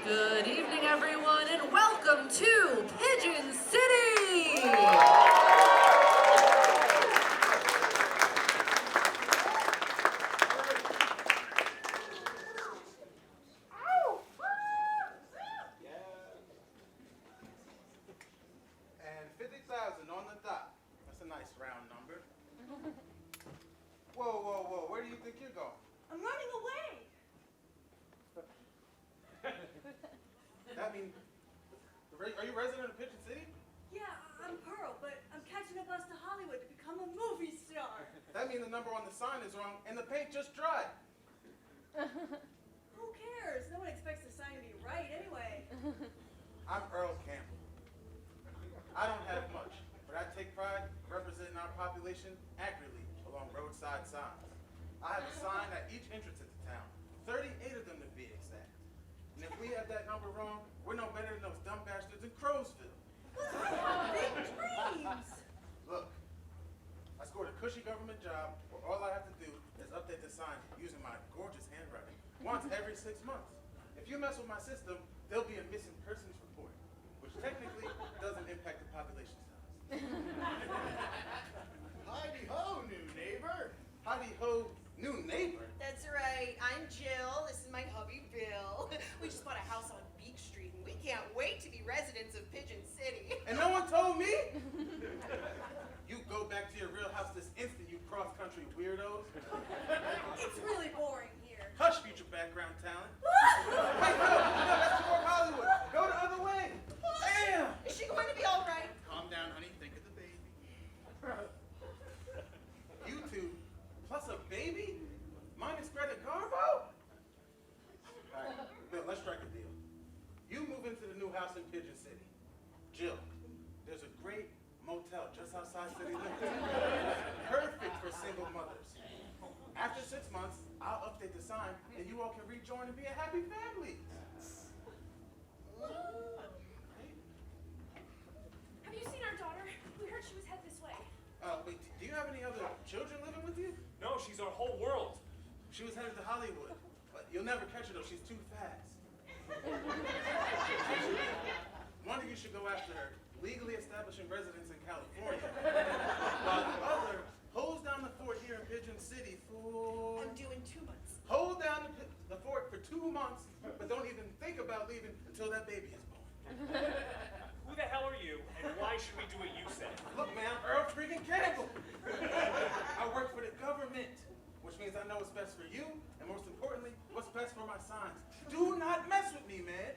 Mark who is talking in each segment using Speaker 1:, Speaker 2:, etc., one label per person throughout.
Speaker 1: Good evening, everyone, and welcome to Pigeon City!
Speaker 2: And 50,000 on the dot. That's a nice round number. Whoa, whoa, whoa. Where do you think you're going?
Speaker 3: I'm running away.
Speaker 2: That means, are you a resident of Pigeon City?
Speaker 3: Yeah, I'm Pearl, but I'm catching a bus to Hollywood to become a movie star.
Speaker 2: That means the number on the sign is wrong and the paint just dried.
Speaker 3: Who cares? No one expects the sign to be right anyway.
Speaker 2: I'm Earl Campbell. I don't have much, but I take pride representing our population accurately along roadside signs. I have a sign at each entrance into town, 38 of them to be exact. And if we have that number wrong, we're no better than those dumb bastards in Crowsville.
Speaker 3: Big dreams.
Speaker 2: Look, I scored a cushy government job where all I have to do is update the sign using my gorgeous handwriting once every 6 months. If you mess with my system, there'll be a missing persons report, which technically doesn't impact the population size.
Speaker 4: Heidi ho, new neighbor.
Speaker 2: Howdy ho, new neighbor.
Speaker 5: That's right. I'm Jill. This is my hubby, Bill. We just bought a house on Beach Street, and we can't wait to be residents of Pigeon City.
Speaker 2: And no one told me? You go back to your real house this instant, you cross-country weirdos.
Speaker 3: It's really boring here.
Speaker 2: Hush, future background talent. Wait, no, that's toward Hollywood. Go the other way. Damn!
Speaker 5: Is she going to be all right?
Speaker 4: Calm down, honey. Think of the baby.
Speaker 2: You two, plus a baby? Minus Greta Garbo? Alright, Bill, let's strike a deal. You move into the new house in Pigeon City. Jill, there's a great motel just outside city limits. Perfect for single mothers. After 6 months, I'll update the sign and you all can rejoin and be a happy family.
Speaker 6: Have you seen our daughter? We heard she was headed this way.
Speaker 2: Wait, do you have any other children living with you?
Speaker 7: No, she's our whole world.
Speaker 2: She was headed to Hollywood, but you'll never catch her though, she's too fast. One of you should go after her, legally establishing residence in California, while the other holds down the fort here in Pigeon City for...
Speaker 5: I'm doing 2 months.
Speaker 2: Hold down the fort for 2 months, but don't even think about leaving until that baby is born.
Speaker 7: Who the hell are you, and why should we do what you said?
Speaker 2: Look, man, I'm Earl freaking Campbell. I work for the government, which means I know what's best for you, and most importantly, what's best for my signs. Do not mess with me, man.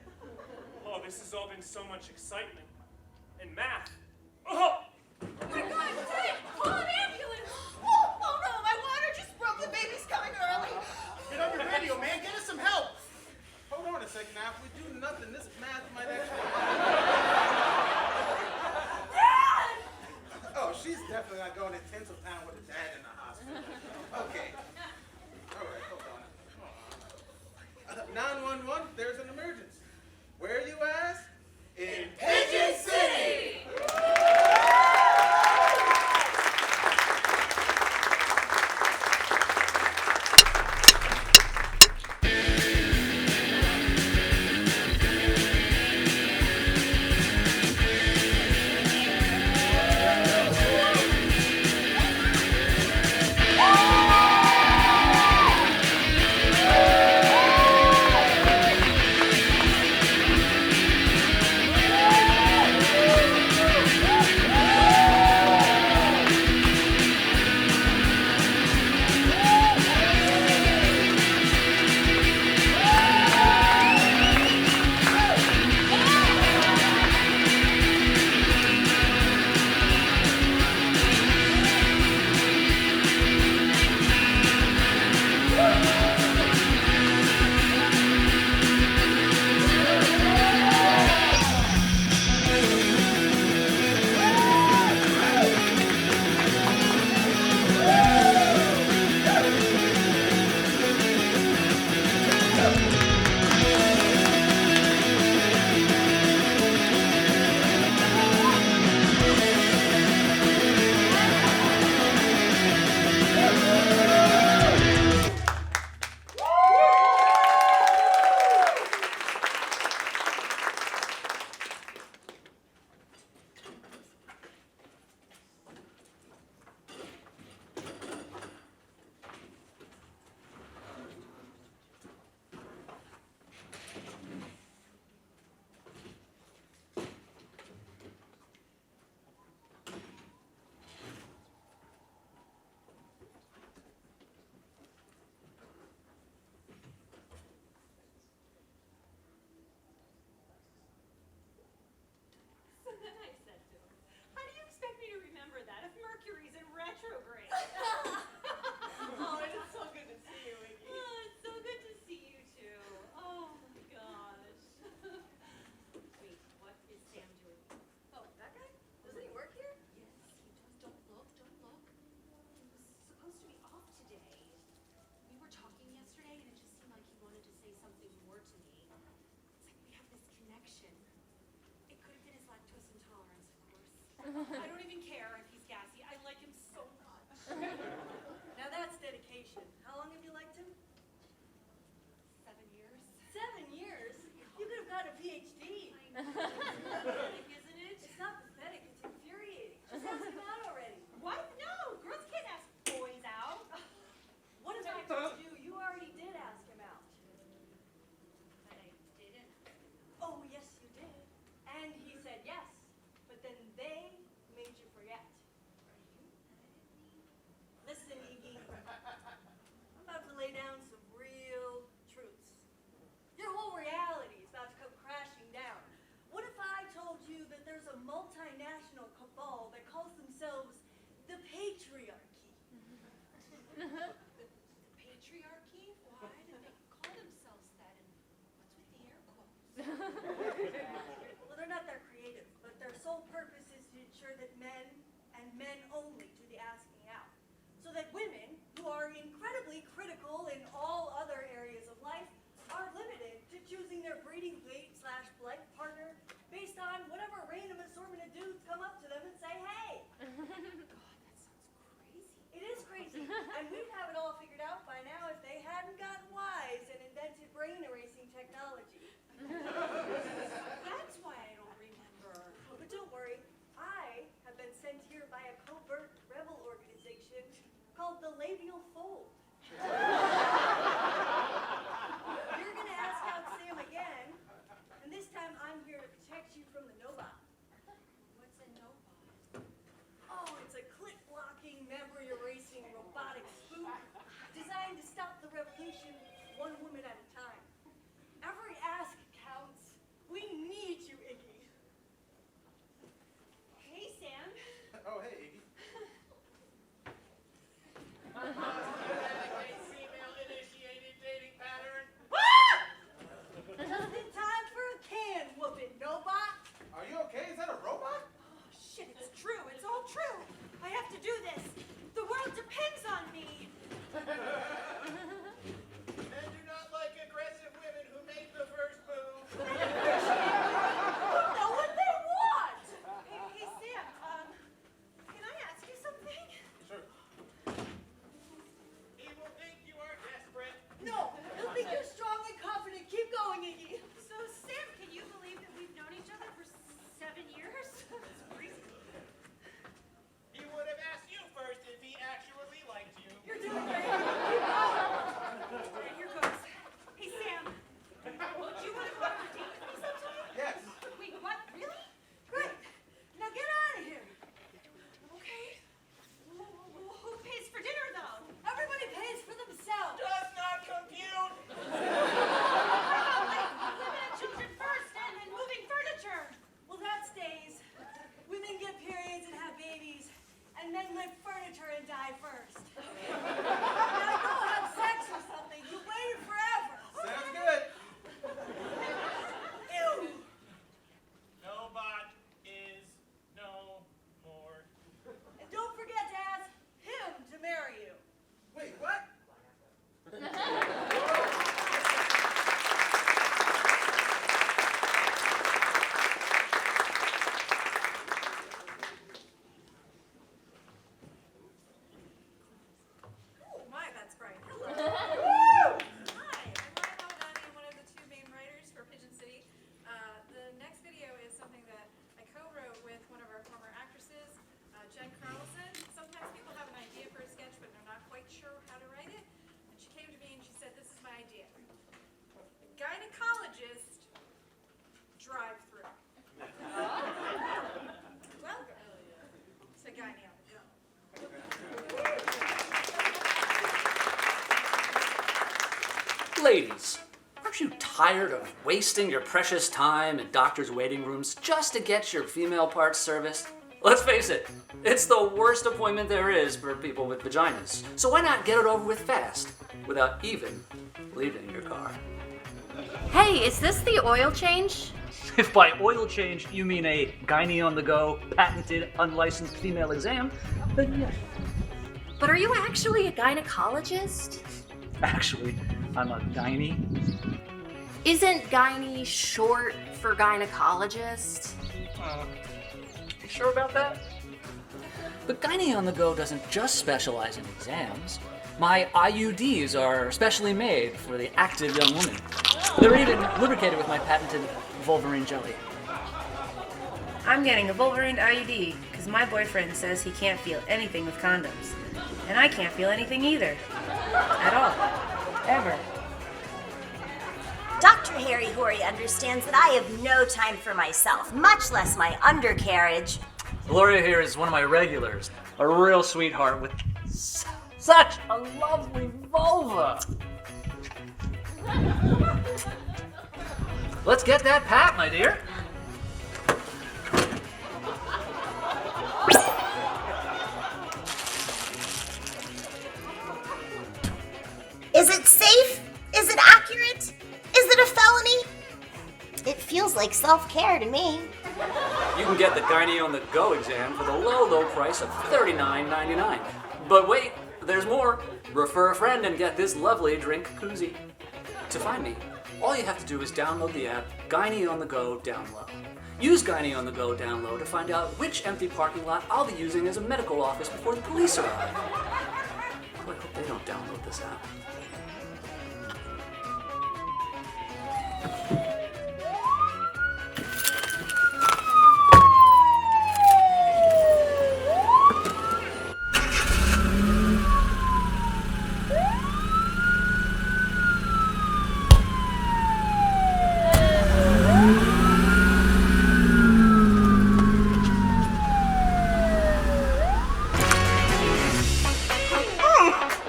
Speaker 7: Oh, this has all been so much excitement. And math. Oh!
Speaker 3: Oh my God, Dad! Call an ambulance!
Speaker 5: Oh no, my water just broke. The baby's coming early.
Speaker 4: Get on your radio, man. Get us some help.
Speaker 2: Hold on a second now. If we do nothing, this math might actually...
Speaker 3: Dad!
Speaker 2: Oh, she's definitely not going to Tinseltown with a dad in the hospital. Okay. All right, hold on. 911, there's an emergency. Where are you ask? In
Speaker 1: Pigeon City!
Speaker 3: I don't even care if he's gassy. I like him so much. Now that's dedication. How long have you liked him?
Speaker 6: 7 years.
Speaker 3: 7 years? You could have gotten a PhD.
Speaker 6: Pathetic, isn't it?
Speaker 3: It's not pathetic, it's infuriating. Just ask him out already.
Speaker 6: What? No, girls can't ask boys out.
Speaker 3: What if I told you you already did ask him out?
Speaker 6: But I didn't.
Speaker 3: Oh, yes, you did. And he said yes. But then they made you forget. Listen, Iggy. I'm about to lay down some real truths. Your whole reality is about to come crashing down. What if I told you that there's a multinational cabal that calls themselves the patriarchy?
Speaker 6: The patriarchy? Why do they call themselves that? And what's with the air quotes?
Speaker 3: Well, they're not that creative, but their sole purpose is to ensure that men, and men only, do the asking out. So that women, who are incredibly critical in all other areas of life, are limited to choosing their breeding mate/life partner based on whatever random assortment of dudes come up to them and say, hey.
Speaker 6: God, that sounds crazy.
Speaker 3: It is crazy, and we'd have it all figured out by now if they hadn't gotten wise and invented brain erasing technology.
Speaker 6: That's why I don't remember.
Speaker 3: But don't worry, I have been sent here by a covert rebel organization called the Labial Fold. You're gonna ask out Sam again, and this time I'm here to protect you from the Nobot.
Speaker 6: What's a nobot?
Speaker 3: Oh, it's a click-blocking, memory-erasing robotic spook designed to stop the revolution one woman at a time. Every ask counts. We need you, Iggy.
Speaker 6: Hey, Sam.
Speaker 2: Oh, hey, Iggy.
Speaker 4: Female-initiated dating pattern.
Speaker 3: Just in time for a can whooping, Nobot.
Speaker 2: Are you okay? Is that a robot?
Speaker 6: Oh, shit, it's true. It's all true. I have to do this. The world depends on me.
Speaker 4: Men do not like aggressive women who make the first move.
Speaker 3: You know what they want.
Speaker 6: Hey, Sam, can I ask you something?
Speaker 2: Sure.
Speaker 4: He will think you are desperate.
Speaker 3: No, you'll think you're strong and confident. Keep going, Iggy.
Speaker 6: So, Sam, can you believe that we've known each other for 7 years? That's crazy.
Speaker 4: He would have asked you first if he actually liked you.
Speaker 3: You're doing great. Keep going.
Speaker 6: Okay, here goes. Hey, Sam, do you want to go on a date with me sometime?
Speaker 2: Yes.
Speaker 6: Wait, what? Really?
Speaker 3: Great. Now get out of here.
Speaker 6: Okay. Who pays for dinner, though?
Speaker 3: Everybody pays for themselves.
Speaker 4: Does not compute.
Speaker 6: Like, women and children first, and then moving furniture.
Speaker 3: Well, that stays. Women get periods and have babies, and men lift furniture and die first. Now go have sex or something. You waited forever.
Speaker 2: Sounds good.
Speaker 3: Ew.
Speaker 4: Nobot is no more.
Speaker 3: And don't forget to ask him to marry you.
Speaker 2: Wait, what?
Speaker 1: Oh my, that's bright. Hello.
Speaker 3: Woo!
Speaker 1: Hi, I'm Ryan Maladani, one of the 2 main writers for Pigeon City. The next video is something that I co-wrote with one of our former actresses, Jen Carlson. Sometimes people have an idea for a sketch, but they're not quite sure how to write it. And she came to me and she said, this is my idea. A gynecologist drive-through. Welcome to Gyne on the Go.
Speaker 8: Ladies, aren't you tired of wasting your precious time in doctors' waiting rooms just to get your female parts serviced? Let's face it, it's the worst appointment there is for people with vaginas. So why not get it over with fast, without even leaving your car?
Speaker 9: Hey, is this the oil change?
Speaker 10: If by oil change you mean a gynae on the go, patented, unlicensed female exam, then yes.
Speaker 9: But are you actually a gynecologist?
Speaker 10: Actually, I'm a gynae.
Speaker 9: Isn't gynae short for gynecologist?
Speaker 8: You sure about that? But Gynae on the Go doesn't just specialize in exams. My IUDs are specially made for the active young woman. They're even lubricated with my patented Wolverine jelly.
Speaker 11: I'm getting a Wolverine IUD because my boyfriend says he can't feel anything with condoms. And I can't feel anything either. At all. Ever.
Speaker 12: Dr. Harry Horry understands that I have no time for myself, much less my undercarriage.
Speaker 10: Gloria here is one of my regulars, a real sweetheart with such a lovely vulva. Let's get that pat, my dear.
Speaker 12: Is it safe? Is it accurate? Is it a felony? It feels like self-care to me.
Speaker 8: You can get the Gynae on the Go exam for the low price of $39.99. But wait, there's more. Refer a friend and get this lovely drink koozie. To find me, all you have to do is download the app Gynae on the Go Down Low. Use Gynae on the Go Down Low to find out which empty parking lot I'll be using as a medical office before the police arrive. Boy, I hope they don't download this app.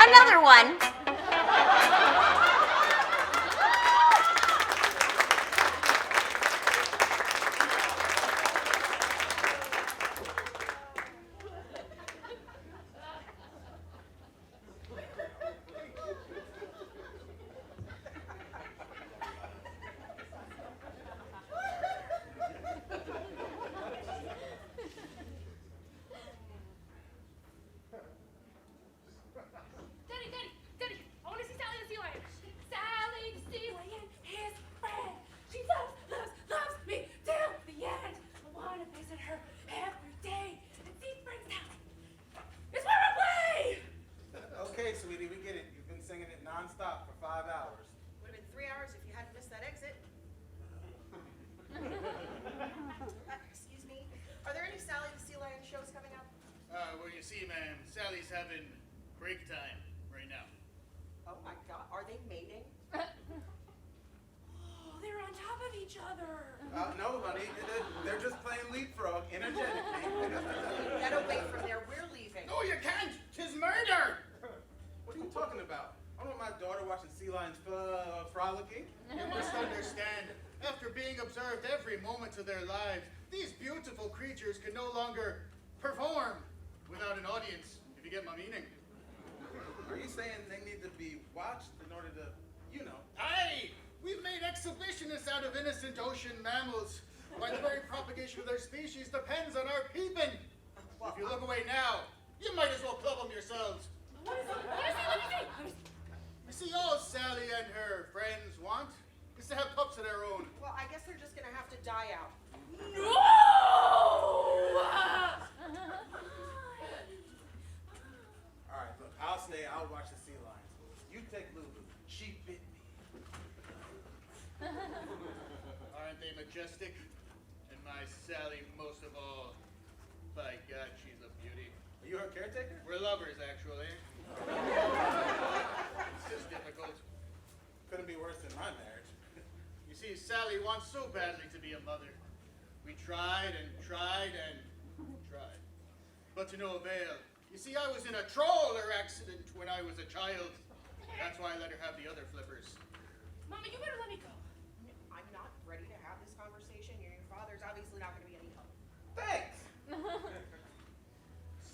Speaker 12: Another one.
Speaker 6: Daddy, I want to see Sally the Sea Lion. Sally the Sea Lion is friend. She loves me till the end. I want to visit her every day and see Springtown. It's where I play.
Speaker 2: Okay, sweetie, we get it. You've been singing it nonstop for 5 hours.
Speaker 5: Would have been 3 hours if you hadn't missed that exit. Excuse me. Are there any Sally the Sea Lion shows coming up?
Speaker 4: Well, you see, ma'am, Sally's having break time right now.
Speaker 5: Oh my God. Are they mating?
Speaker 6: Oh, they're on top of each other.
Speaker 2: No, honey, they're just playing leapfrog energetically.
Speaker 5: Get away from there. We're leaving.
Speaker 4: No, you can't. 'Tis murder.
Speaker 2: What are you talking about? I don't want my daughter watching sea lions frolicking.
Speaker 4: You must understand, after being observed every moment of their lives, these beautiful creatures can no longer perform without an audience, if you get my meaning.
Speaker 2: Are you saying they need to be watched in order to, you know?
Speaker 4: Aye! We've made exhibitionists out of innocent ocean mammals. Why, the very propagation of their species depends on our peeping. If you look away now, you might as well club them yourselves.
Speaker 6: What is it? Let me see.
Speaker 4: You see, all Sally and her friends want is to have pups of their own.
Speaker 5: Well, I guess they're just gonna have to die out.
Speaker 6: No!
Speaker 2: All right, look, I'll stay. I'll watch the sea lions. You take Lulu. She bit me.
Speaker 4: Aren't they majestic? And my Sally most of all. By God, she's a beauty.
Speaker 2: Are you her caretaker?
Speaker 4: We're lovers, actually. It's just difficult.
Speaker 2: Couldn't be worse than my marriage.
Speaker 4: You see, Sally wants so badly to be a mother. We tried and tried and tried. But to no avail. You see, I was in a trawler accident when I was a child. That's why I let her have the other flippers.
Speaker 6: Mama, you better let me go.
Speaker 5: I'm not ready to have this conversation. Your father's obviously not gonna be any help.
Speaker 2: Thanks.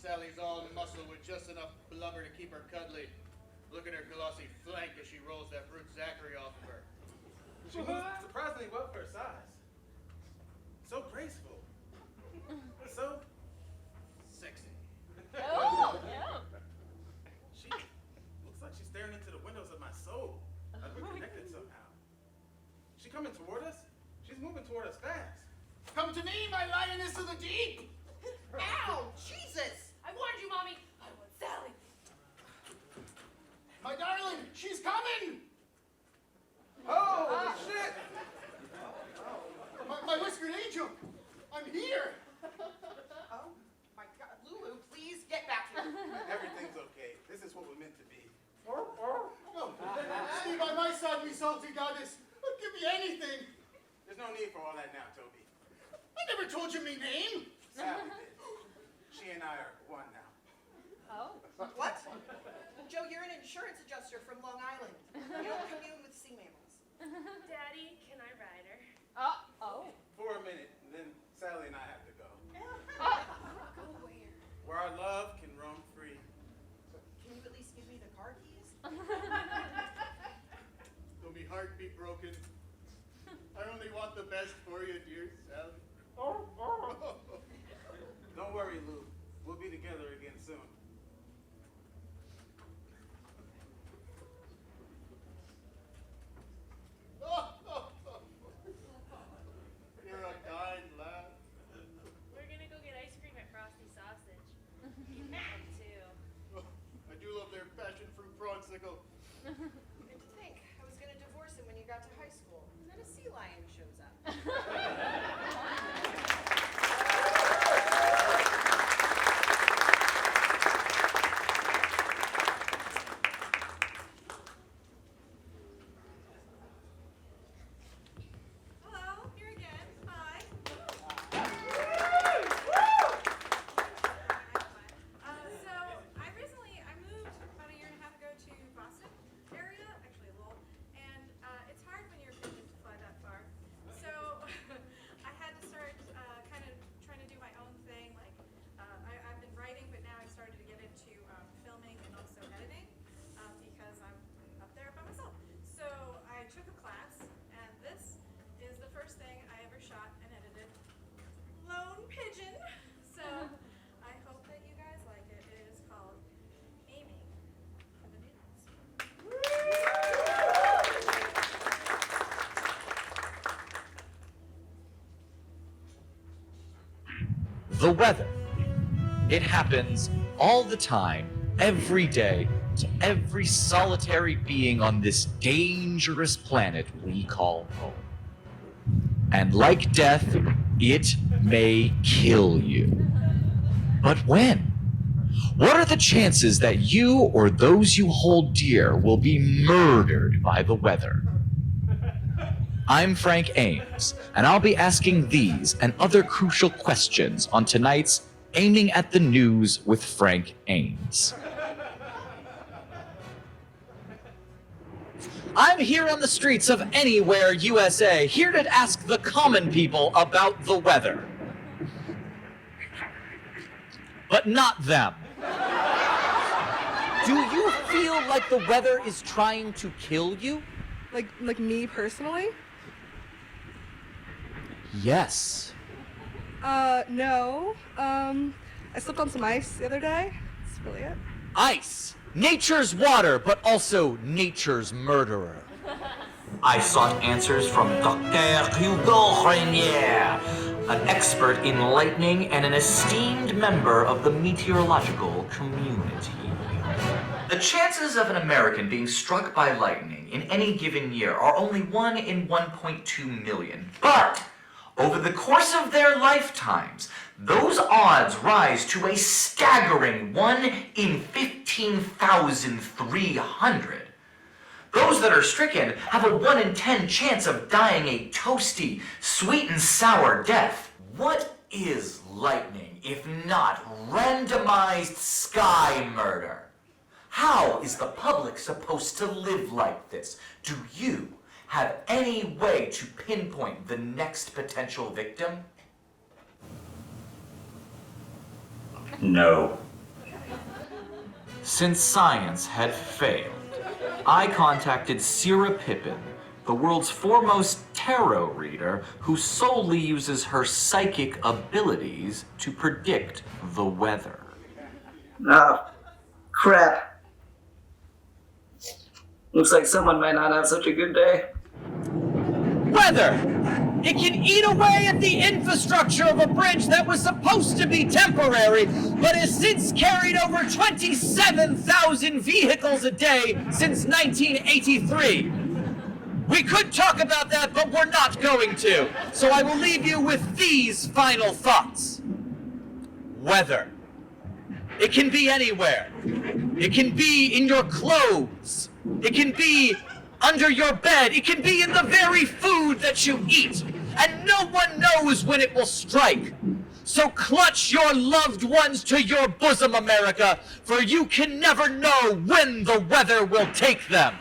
Speaker 4: Sally's all muscle with just enough blubber to keep her cuddly. Look at her glossy flank as she rolls that brute Zachary off of her.
Speaker 2: She moves surprisingly well for her size. So graceful. So
Speaker 4: Sexy.
Speaker 6: Oh, yeah.
Speaker 2: she looks like she's staring into the windows of my soul. Like we're connected somehow. She coming toward us? She's moving toward us fast.
Speaker 4: Come to me, my lioness of the deep!
Speaker 5: Ow! Jesus!
Speaker 6: I warned you, Mommy. I want Sally.
Speaker 4: My darling, she's coming!
Speaker 2: Holy shit!
Speaker 4: My whiskered angel! I'm here!
Speaker 5: Oh my God, Lulu, please get back here.
Speaker 2: Everything's okay. This is what we're meant to be.
Speaker 4: Oh, stay by my side, me salty goddess. Give me anything.
Speaker 2: There's no need for all that now, Toby.
Speaker 4: I never told you my name.
Speaker 2: Sally did. She and I are one now.
Speaker 5: Oh? What? Joe, you're an insurance adjuster from Long Island. You don't commune with sea mammals.
Speaker 6: Daddy, can I ride her?
Speaker 5: Oh.
Speaker 2: For a minute, and then Sally and I have to go.
Speaker 5: Go where?
Speaker 2: Where our love can roam free.
Speaker 5: Can you at least give me the car keys?
Speaker 4: Though me heart be broken, I only want the best for you, dear Sally.
Speaker 2: Don't worry, Lou. We'll be together again soon.
Speaker 4: You're a kind lad.
Speaker 6: We're gonna go get ice cream at Frosty Sausage. You can too.
Speaker 4: I do love their passion fruit prawnsicle.
Speaker 5: And to think, I was gonna divorce him when you got to high school, and then a sea lion shows up.
Speaker 1: Hello, here again. Hi. So I moved about a year and a half ago to Boston area, actually Lowell, and it's hard when you're pigeon to fly that far. So I had to start kind of trying to do my own thing. Like I've been writing, but now I started to get into filming and also editing because I'm up there by myself. So I took a class, and this is the first thing I ever shot and edited. Lone Pigeon. So I hope that you guys like it. It is called Aiming for the News.
Speaker 13: The weather. It happens all the time, every day, to every solitary being on this dangerous planet we call home. And like death, it may kill you. But when? What are the chances that you or those you hold dear will be murdered by the weather? I'm Frank Ames, and I'll be asking these and other crucial questions on tonight's Aiming at the News with Frank Ames. I'm here on the streets of Anywhere, USA, here to ask the common people about the weather. But not them. Do you feel like the weather is trying to kill you?
Speaker 14: Like me personally?
Speaker 13: Yes.
Speaker 14: No. I slipped on some ice the other day. That's really it.
Speaker 13: Ice. Nature's water, but also nature's murderer. I sought answers from Dr. Hugo Renier, an expert in lightning and an esteemed member of the meteorological community. The chances of an American being struck by lightning in any given year are only 1 in 1.2 million. But over the course of their lifetimes, those odds rise to a staggering 1 in 15,300. Those that are stricken have a 1 in 10 chance of dying a toasty, sweet and sour death. What is lightning if not randomized sky murder? How is the public supposed to live like this? Do you have any way to pinpoint the next potential victim? No. Since science had failed, I contacted Sarah Pippin, the world's foremost tarot reader who solely uses her psychic abilities to predict the weather.
Speaker 10: Oh, crap. Looks like someone might not have such a good day.
Speaker 13: Weather! It can eat away at the infrastructure of a bridge that was supposed to be temporary, but has since carried over 27,000 vehicles a day since 1983. We could talk about that, but we're not going to. So I will leave you with these final thoughts. Weather. It can be anywhere. It can be in your clothes. It can be under your bed. It can be in the very food that you eat. And no one knows when it will strike. So clutch your loved ones to your bosom, America, for you can never know when the weather will take them.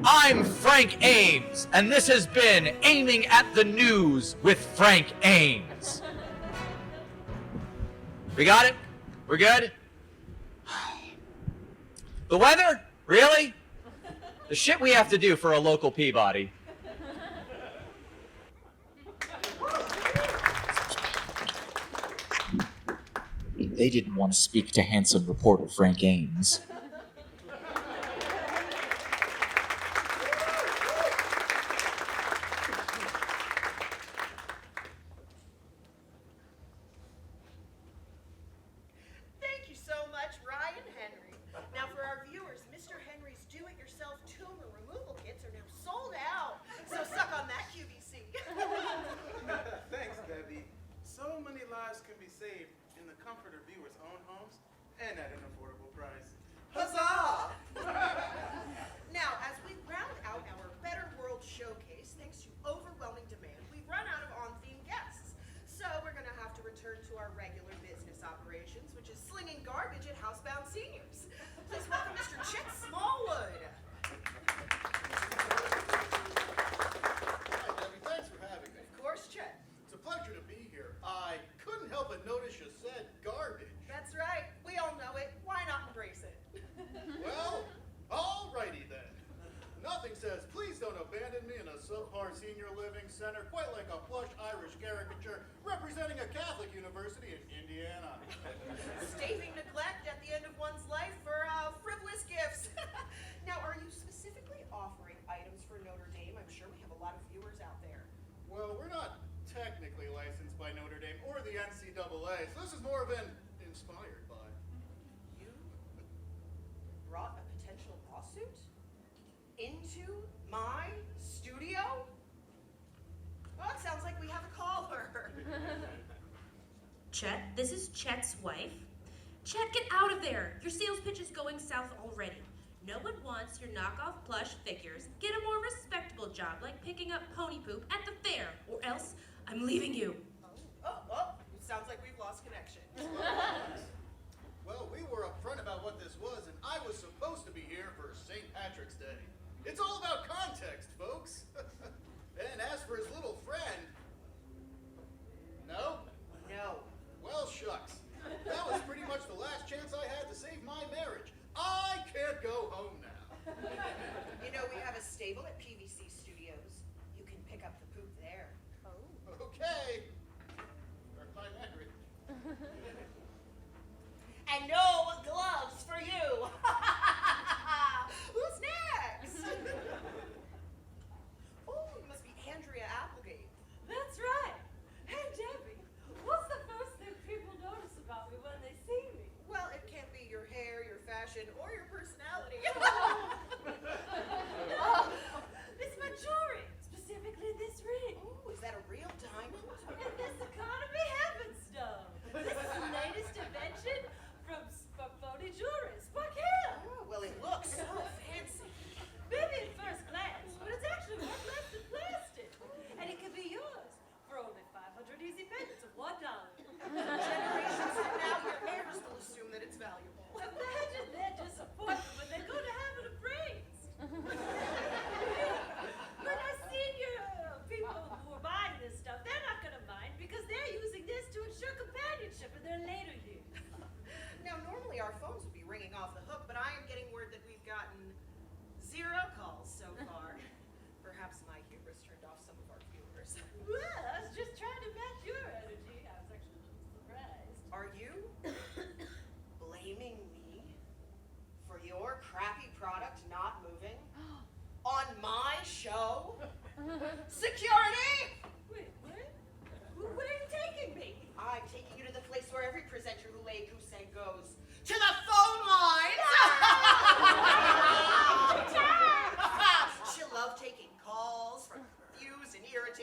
Speaker 13: I'm Frank Ames, and this has been Aiming at the News with Frank Ames. We got it? We're good? The weather? Really? The shit we have to do for a local Peabody. They didn't want to speak to handsome reporter Frank Ames.
Speaker 5: Thank you so much, Ryan Henry. Now for our viewers, Mr. Henry's do-it-yourself tumor removal kits are now sold out. So suck on that, QVC.
Speaker 2: Thanks, Debbie. So many lives can be saved in the comfort of viewers' own homes and at an affordable price. Huzzah!
Speaker 5: Now, as we round out our Better World showcase, thanks to overwhelming demand, we've run out of on-theme guests. So we're going to have to return to our regular business operations, which is slinging garbage at housebound seniors. Please welcome Mr. Chet Smallwood.
Speaker 4: Hi, Debbie. Thanks for having me.
Speaker 5: Of course, Chet.
Speaker 4: It's a pleasure to be here. I couldn't help but notice you said garbage.
Speaker 5: That's right. We all know it. Why not embrace it?
Speaker 4: Well, alrighty then. Nothing says, please don't abandon me in a subpar senior living center, quite like a plush Irish caricature representing a Catholic university in Indiana.
Speaker 5: Staving neglect at the end of one's life for frivolous gifts. Now, are you specifically offering items for Notre Dame? I'm sure we have a lot of viewers out there.
Speaker 4: Well, we're not technically licensed by Notre Dame or the NCAA, so this is more of an inspired by.
Speaker 5: You brought a potential lawsuit into my studio? Well, it sounds like we have a caller.
Speaker 6: Chet, this is Chet's wife. Chet, get out of there. Your sales pitch is going south already. No one wants your knockoff plush figures. Get a more respectable job, like picking up pony poop at the fair, or else I'm leaving you.
Speaker 5: Oh, it sounds like we've lost connection.
Speaker 4: Well, we were upfront about what this was, and I was supposed to be here for St. Patrick's Day. It's all about context, folks. And as for his little friend... No?
Speaker 5: No.
Speaker 4: Well, shucks. That was pretty much the last chance I had to save my marriage. I can't go home now.
Speaker 5: You know, we have a stable at PVC Studios. You can pick up the poop there.
Speaker 4: Oh. Okay. Or if I'm angry.
Speaker 5: And no gloves for you. Who's next? Oh, you must be Andrea Applegate.
Speaker 3: That's right. Hey, Debbie, what's the first thing people notice about me when they see me?
Speaker 5: Well, it can't be your hair, your fashion, or your personality.
Speaker 3: Oh, it's my jewelry, specifically this ring.
Speaker 5: Ooh, is that a real diamond?
Speaker 3: And this economy heaven stuff. This is the latest invention from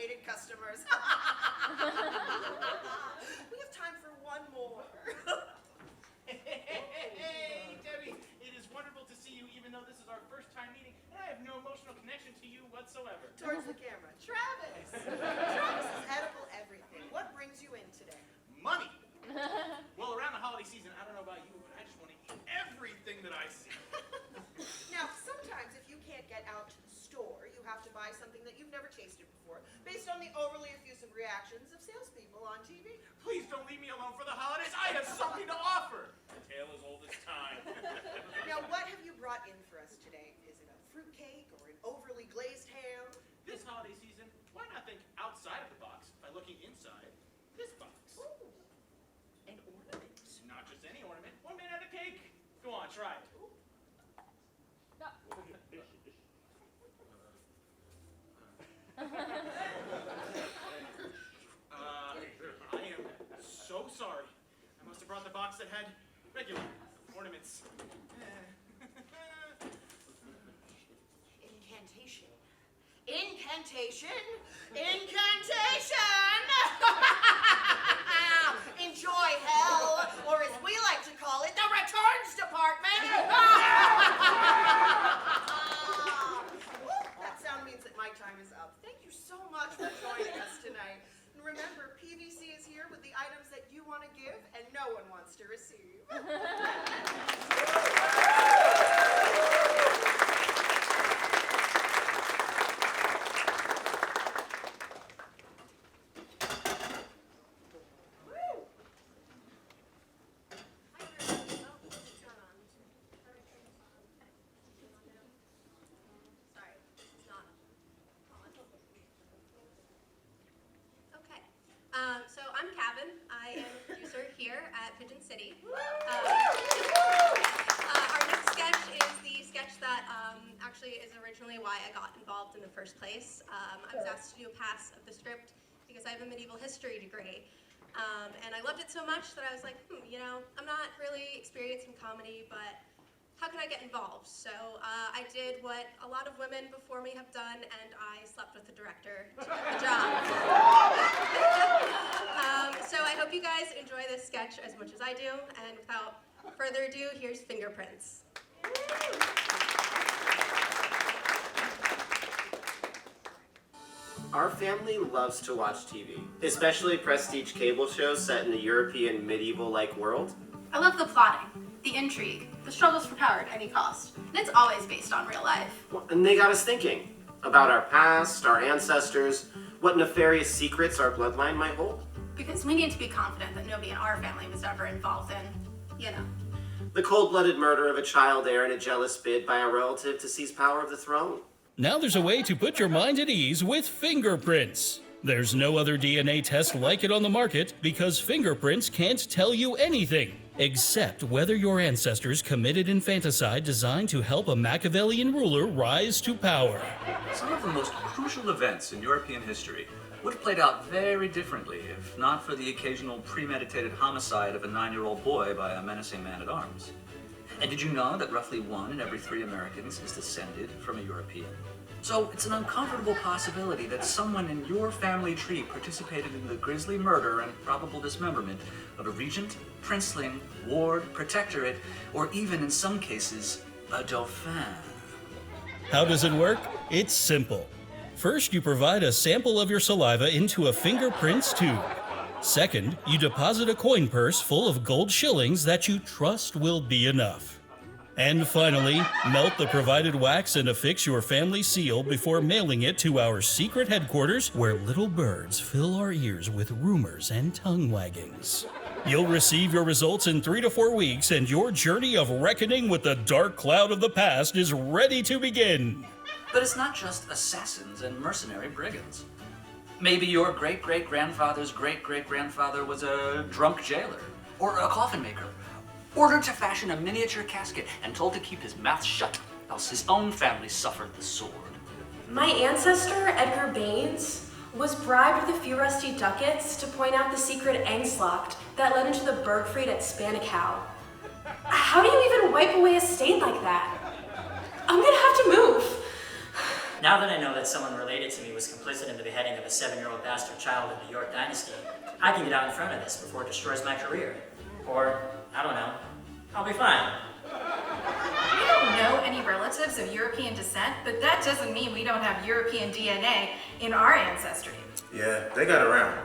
Speaker 5: irritating customers. We have time for one more.
Speaker 2: Hey, Debbie, it is wonderful to see you, even though this is our first time meeting, and I have no emotional connection to you whatsoever.
Speaker 5: Towards the camera. Travis! Travis is edible everything. What brings you in today?
Speaker 2: Money. Well, around the holiday season, I don't know about you, but I just want to eat everything that I see.
Speaker 5: Now, sometimes if you can't get out to the store, you have to buy something that you've never tasted before, based on the overly effusive reactions of salespeople on TV.
Speaker 2: Please don't leave me alone for the holidays. I have something to offer. The tale is old as time.
Speaker 5: Now, what have you brought in for us today? Is it a fruitcake or an overly glazed ham?
Speaker 2: This holiday season, why not think outside of the box by looking inside this box?
Speaker 5: Ooh, an ornament.
Speaker 2: Not just any ornament, one made out of cake. Go on, try it. I am so sorry. I must have brought the box that had regular ornaments.
Speaker 5: Incantation. Incantation. Incantation! Enjoy hell, or as we like to call it, the returns department! That sound means that my time is up. Thank you so much for joining us tonight. And remember, PVC is here with the items that you want to give and no one wants to receive.
Speaker 15: Okay, so I'm Cabin. I am a producer here at Pigeon City. Our next sketch is the sketch that actually is originally why I got involved in the first place. I was asked to do a pass of the script because I have a medieval history degree. And I loved it so much that I was like, I'm not really experienced in comedy, but how can I get involved? So I did what a lot of women before me have done, and I slept with the director to get the job. So I hope you guys enjoy this sketch as much as I do, and without further ado, here's Fingerprints.
Speaker 16: Our family loves to watch TV, especially prestige cable shows set in a European medieval-like world.
Speaker 15: I love the plotting, the intrigue, the struggles for power at any cost. And it's always based on real life.
Speaker 16: And they got us thinking about our past, our ancestors, what nefarious secrets our bloodline might hold.
Speaker 15: Because we need to be confident that nobody in our family was ever involved in,
Speaker 16: the cold-blooded murder of a child heir in a jealous bid by a relative to seize power of the throne.
Speaker 17: Now there's a way to put your mind at ease with Fingerprints. There's no other DNA test like it on the market because Fingerprints can't tell you anything, except whether your ancestors committed infanticide designed to help a Machiavellian ruler rise to power.
Speaker 10: Some of the most crucial events in European history would have played out very differently if not for the occasional premeditated homicide of a 9-year-old boy by a menacing man-at-arms. And did you know that roughly 1 in every 3 Americans is descended from a European? So it's an uncomfortable possibility that someone in your family tree participated in the grisly murder and probable dismemberment of a regent, princeling, ward, protectorate, or even in some cases, a dauphin.
Speaker 17: How does it work? It's simple. First, you provide a sample of your saliva into a Fingerprints tube. Second, you deposit a coin purse full of gold shillings that you trust will be enough. And finally, melt the provided wax and affix your family seal before mailing it to our secret headquarters where little birds fill our ears with rumors and tongue waggings. You'll receive your results in 3 to 4 weeks, and your journey of reckoning with the dark cloud of the past is ready to begin.
Speaker 8: But it's not just assassins and mercenary brigands. Maybe your great-great-grandfather's great-great-grandfather was a drunk jailer, or a coffin maker, ordered to fashion a miniature casket and told to keep his mouth shut, else his own family suffered the sword.
Speaker 18: My ancestor, Edgar Baines, was bribed with a few rusty ducats to point out the secret Angstlocht that led into the Bergfried at Spanichow. How do you even wipe away a stain like that? I'm gonna have to move.
Speaker 19: Now that I know that someone related to me was complicit in the beheading of a 7-year-old bastard child in the York Dynasty, I can get out in front of this before it destroys my career. Or, I don't know, I'll be fine.
Speaker 11: We don't know any relatives of European descent, but that doesn't mean we don't have European DNA in our ancestry.
Speaker 2: Yeah, they got around.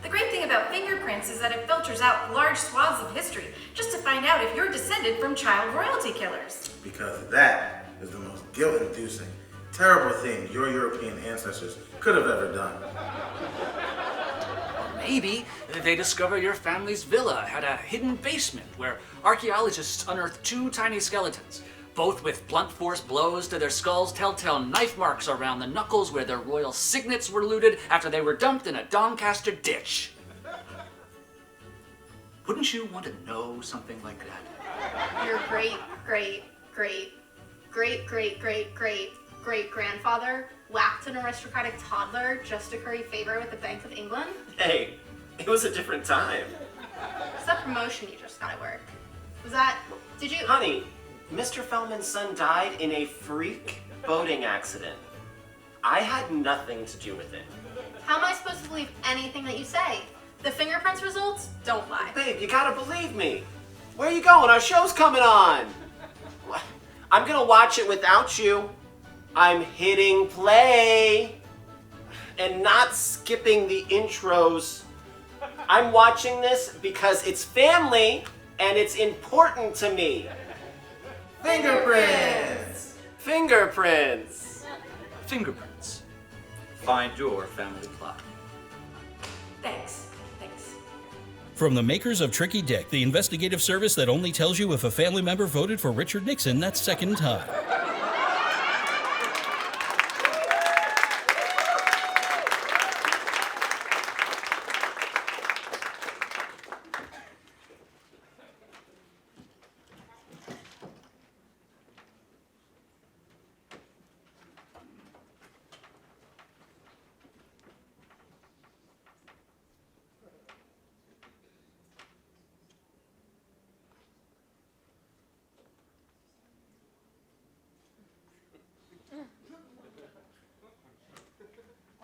Speaker 11: The great thing about fingerprints is that it filters out large swaths of history just to find out if you're descended from child royalty killers.
Speaker 2: Because that is the most guilt-inducing, terrible thing your European ancestors could have ever done.
Speaker 8: Maybe they discover your family's villa had a hidden basement where archaeologists unearthed 2 tiny skeletons, both with blunt force blows to their skulls, telltale knife marks around the knuckles where their royal signets were looted after they were dumped in a Doncaster ditch. Wouldn't you want to know something like that?
Speaker 15: Your great grandfather whacked an aristocratic toddler just to curry favor with the Bank of England?
Speaker 16: Hey, it was a different time.
Speaker 15: It's that promotion you just got at work. Did you?
Speaker 16: Honey, Mr. Fellman's son died in a freak boating accident. I had nothing to do with it.
Speaker 15: How am I supposed to believe anything that you say? The fingerprints results don't lie.
Speaker 16: Babe, you gotta believe me. Where are you going? Our show's coming on. I'm gonna watch it without you. I'm hitting play and not skipping the intros. I'm watching this because it's family and it's important to me. Fingerprints! Fingerprints!
Speaker 10: Fingerprints. Find your family plot.
Speaker 11: Thanks.
Speaker 17: From the makers of Tricky Dick, the investigative service that only tells you if a family member voted for Richard Nixon that second time.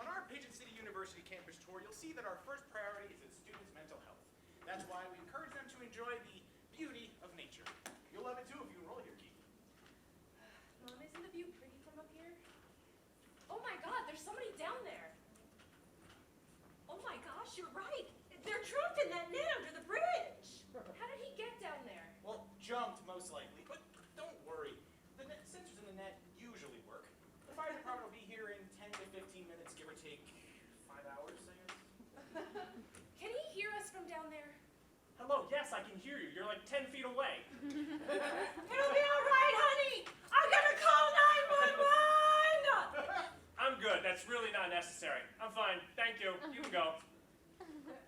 Speaker 2: On our Pigeon City University campus tour, you'll see that our first priority is its students' mental health. That's why we encourage them to enjoy the beauty of nature. You'll love it too if you enroll here, Kiki.
Speaker 6: Mom, isn't the view pretty from up here? Oh my god, there's somebody down there. Oh my gosh, you're right. They're trapped in that net under the bridge. How did he get down there?
Speaker 2: Well, jumped most likely, but don't worry. The sensors in the net usually work. The fire department will be here in 10 to 15 minutes, give or take 5 hours, I guess.
Speaker 6: Can he hear us from down there?
Speaker 7: Hello, yes, I can hear you. You're like 10 feet away.
Speaker 6: It'll be all right, honey. I'm gonna call 911.
Speaker 7: I'm good. That's really not necessary. I'm fine. Thank you. You can go.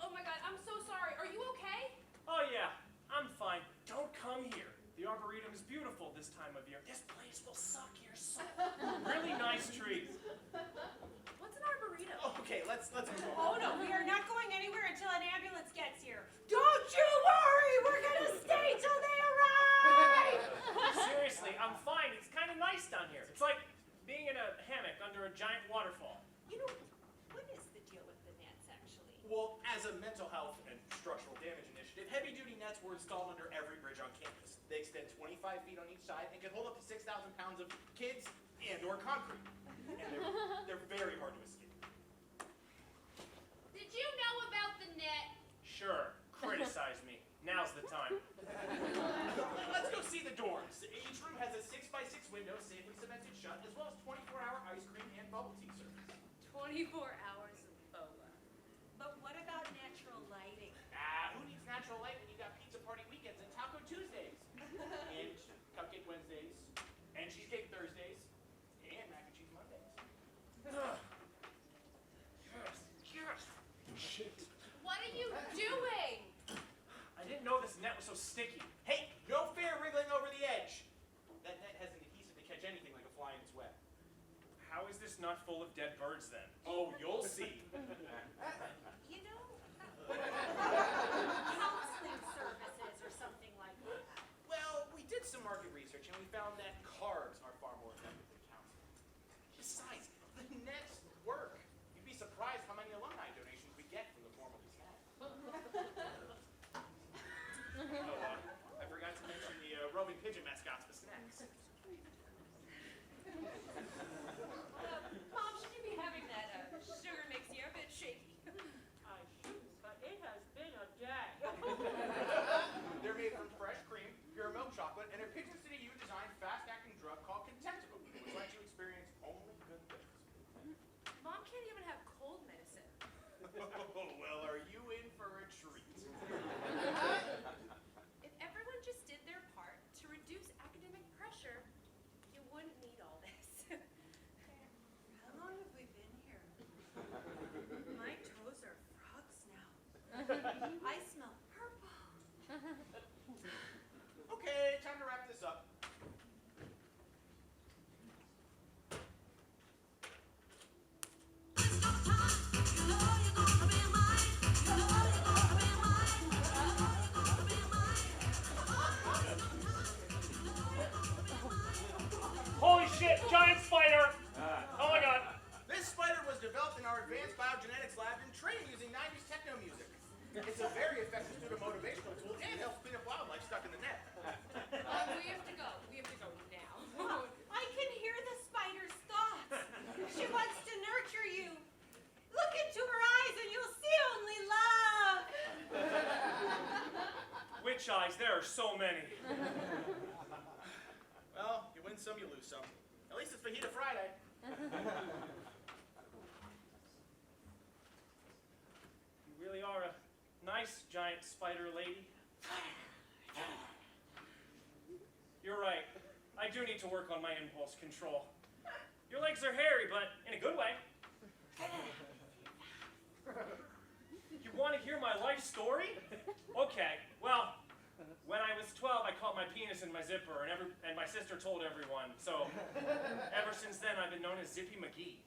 Speaker 6: Oh my god, I'm so sorry. Are you okay?
Speaker 7: Oh, yeah. I'm fine. Don't come here. The Arboretum is beautiful this time of year. This place will suck your soul. Really nice trees.
Speaker 6: What's an arboretum?
Speaker 2: Oh, okay, let's move
Speaker 20: Oh
Speaker 2: on.
Speaker 20: no, we are not going anywhere until an ambulance gets here. Don't you worry, we're gonna stay till they arrive.
Speaker 7: Seriously, I'm fine. It's kind of nice down here. It's like being in a hammock under a giant waterfall.
Speaker 20: You know, what is the deal with the nets actually?
Speaker 2: Well, as a mental health and structural damage initiative, heavy-duty nets were installed under every bridge on campus. They extend 25 feet on each side and can hold up to 6,000 pounds of kids and/or concrete. And they're very hard to escape.
Speaker 6: Did you know about the net?
Speaker 7: Sure, criticize me. Now's the time.
Speaker 2: Let's go see the dorms. Each room has a 6x6 window safely cemented shut, as well as 24-hour ice cream and bubble tea service.
Speaker 20: 24 hours of boa. But what about natural lighting?
Speaker 2: Who needs natural light when you got pizza party weekends and Taco Tuesdays? And Cupcake Wednesdays, and Cheesecake Thursdays, and Mac and Cheese Mondays.
Speaker 7: Yes. Shit.
Speaker 6: What are you doing?
Speaker 7: I didn't know this net was so sticky.
Speaker 2: Hey, no fair wriggling over the edge. That net has an adhesive to catch anything like a fly in its web.
Speaker 7: How is this not full of dead birds then?
Speaker 2: Oh, you'll see.
Speaker 20: You know, counseling services or something like that.
Speaker 2: Well, we did some market research and we found that carbs are far more effective than counseling. Besides,
Speaker 7: pigeon mascots for snacks.
Speaker 20: Mom, should you be having that sugar makes you a bit shaky?
Speaker 21: I should, but it has been a day.
Speaker 2: They're made from fresh cream, pure milk chocolate, and in Pigeon City you designed fast-acting drug called Contentable, which lets you experience only good things.
Speaker 20: Mom can't even have cold medicine.
Speaker 2: Well, are you in for a treat?
Speaker 20: If everyone just did their part to reduce academic pressure, you wouldn't need all this.
Speaker 3: How long have we been here? My toes are frogs now. I smell purple.
Speaker 2: Okay, time to wrap this up.
Speaker 7: Holy shit, giant spider! Oh my god.
Speaker 2: This spider was developed in our advanced biogenetics lab and trained using 90s techno music. It's a very effective pseudo-motivational tool and helps clean up wildlife stuck in the net.
Speaker 20: We have to go. We have to go now. I can hear the spider's thoughts. She wants to nurture you. Look into her eyes and you'll see only love.
Speaker 7: Witch eyes, there are so many.
Speaker 2: Well, you win some, you lose some. At least it's Fajita Friday.
Speaker 7: You really are a nice giant spider lady. You're right. I do need to work on my impulse control. Your legs are hairy, but in a good way. You want to hear my life story? Okay, well, when I was 12, I caught my penis in my zipper, and my sister told everyone. So, ever since then, I've been known as Zippy McGee.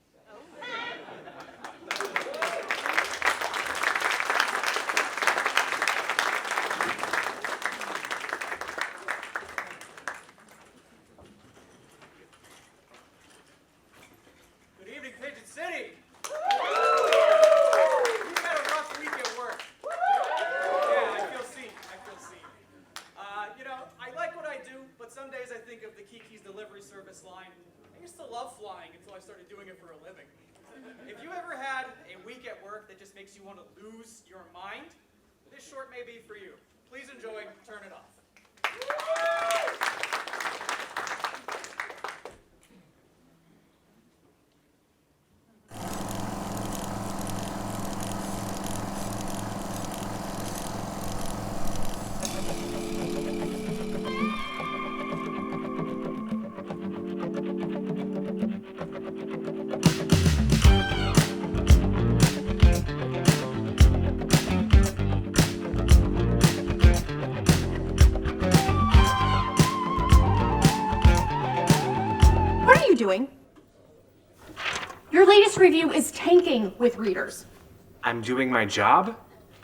Speaker 22: Good evening, Pigeon City. You had a rough week at work. Yeah, I feel seen. You know, I like what I do, but some days I think of the Kiki's delivery service line. I used to love flying until I started doing it for a living. If you ever had a week at work that just makes you want to lose your mind, this short may be for you. Please enjoy Turn It Off.
Speaker 18: What are you doing? Your latest review is tanking with readers.
Speaker 23: I'm doing my job?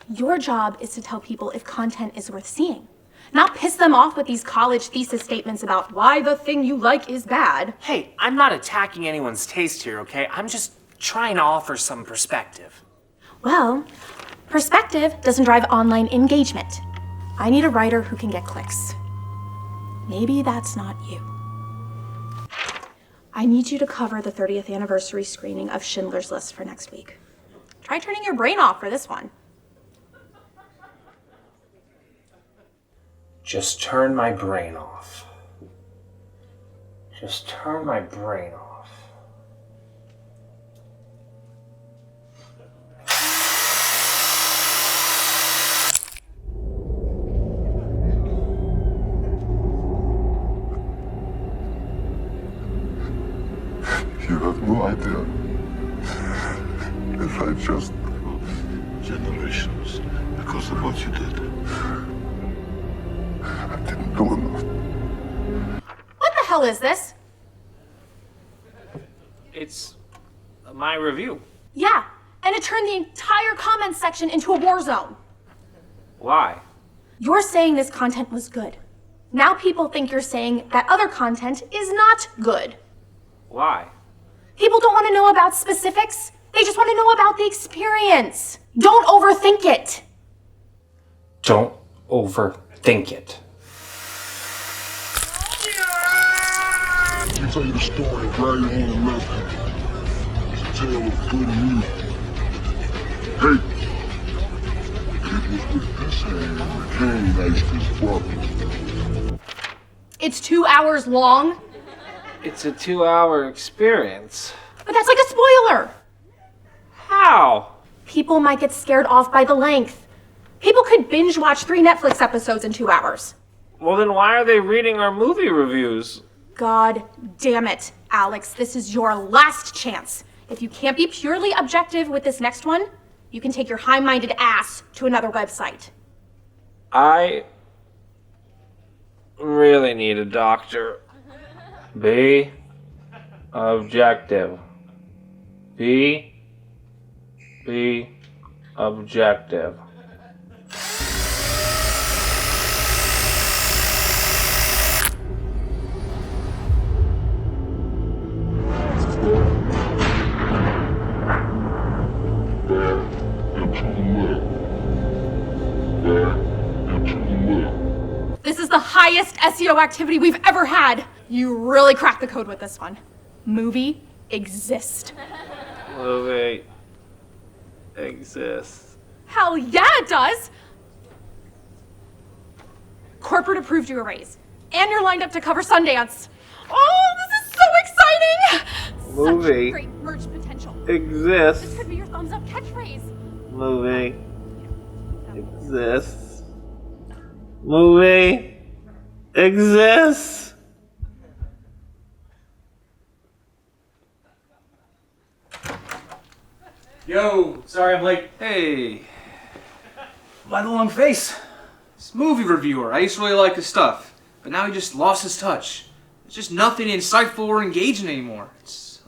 Speaker 18: Your job is to tell people if content is worth seeing, not piss them off with these college thesis statements about why the thing you like is bad.
Speaker 23: Hey, I'm not attacking anyone's taste here, okay? I'm just trying to offer some perspective.
Speaker 18: Well, perspective doesn't drive online engagement. I need a writer who can get clicks. Maybe that's not you. I need you to cover the 30th anniversary screening of Schindler's List for next week. Try turning your brain off for this one.
Speaker 23: Just turn my brain off. Just turn my brain off.
Speaker 24: You have no idea. If I just generations because of what you did. I didn't do enough.
Speaker 18: What the hell is this?
Speaker 23: It's my review.
Speaker 18: Yeah, and it turned the entire comments section into a war zone.
Speaker 23: Why?
Speaker 18: You're saying this content was good. Now people think you're saying that other content is not good.
Speaker 23: Why?
Speaker 18: People don't want to know about specifics. They just want to know about the experience. Don't overthink it.
Speaker 23: Don't overthink it.
Speaker 24: me tell you the story of right hand and left hand. It's a tale of good and evil. Hey, it was with this hand that Cain iced his brother.
Speaker 18: It's 2 hours long,
Speaker 23: It's a 2-hour experience.
Speaker 18: but that's like a spoiler.
Speaker 23: How?
Speaker 18: People might get scared off by the length. People could binge watch 3 Netflix episodes in 2 hours.
Speaker 23: Well, then why are they reading our movie reviews?
Speaker 18: God damn it, Alex. This is your last chance. If you can't be purely objective with this next one, you can take your high-minded ass to another website.
Speaker 23: I really need a doctor. Be objective. Be objective.
Speaker 18: This is the highest SEO activity we've ever had. You really cracked the code with this one. Movie exist.
Speaker 23: Movie exists.
Speaker 18: Hell yeah, it does! Corporate approved you a raise. And you're lined up to cover Sundance. Oh, this is so exciting!
Speaker 23: Movie
Speaker 18: Such great merch potential.
Speaker 23: exists.
Speaker 18: This could be your thumbs up catchphrase.
Speaker 23: Movie exists. Movie exists.
Speaker 1: Yo, sorry I'm late. Hey. Why the long face? This movie reviewer, I used to really like his stuff, but now he just lost his touch. There's just nothing insightful or engaging anymore.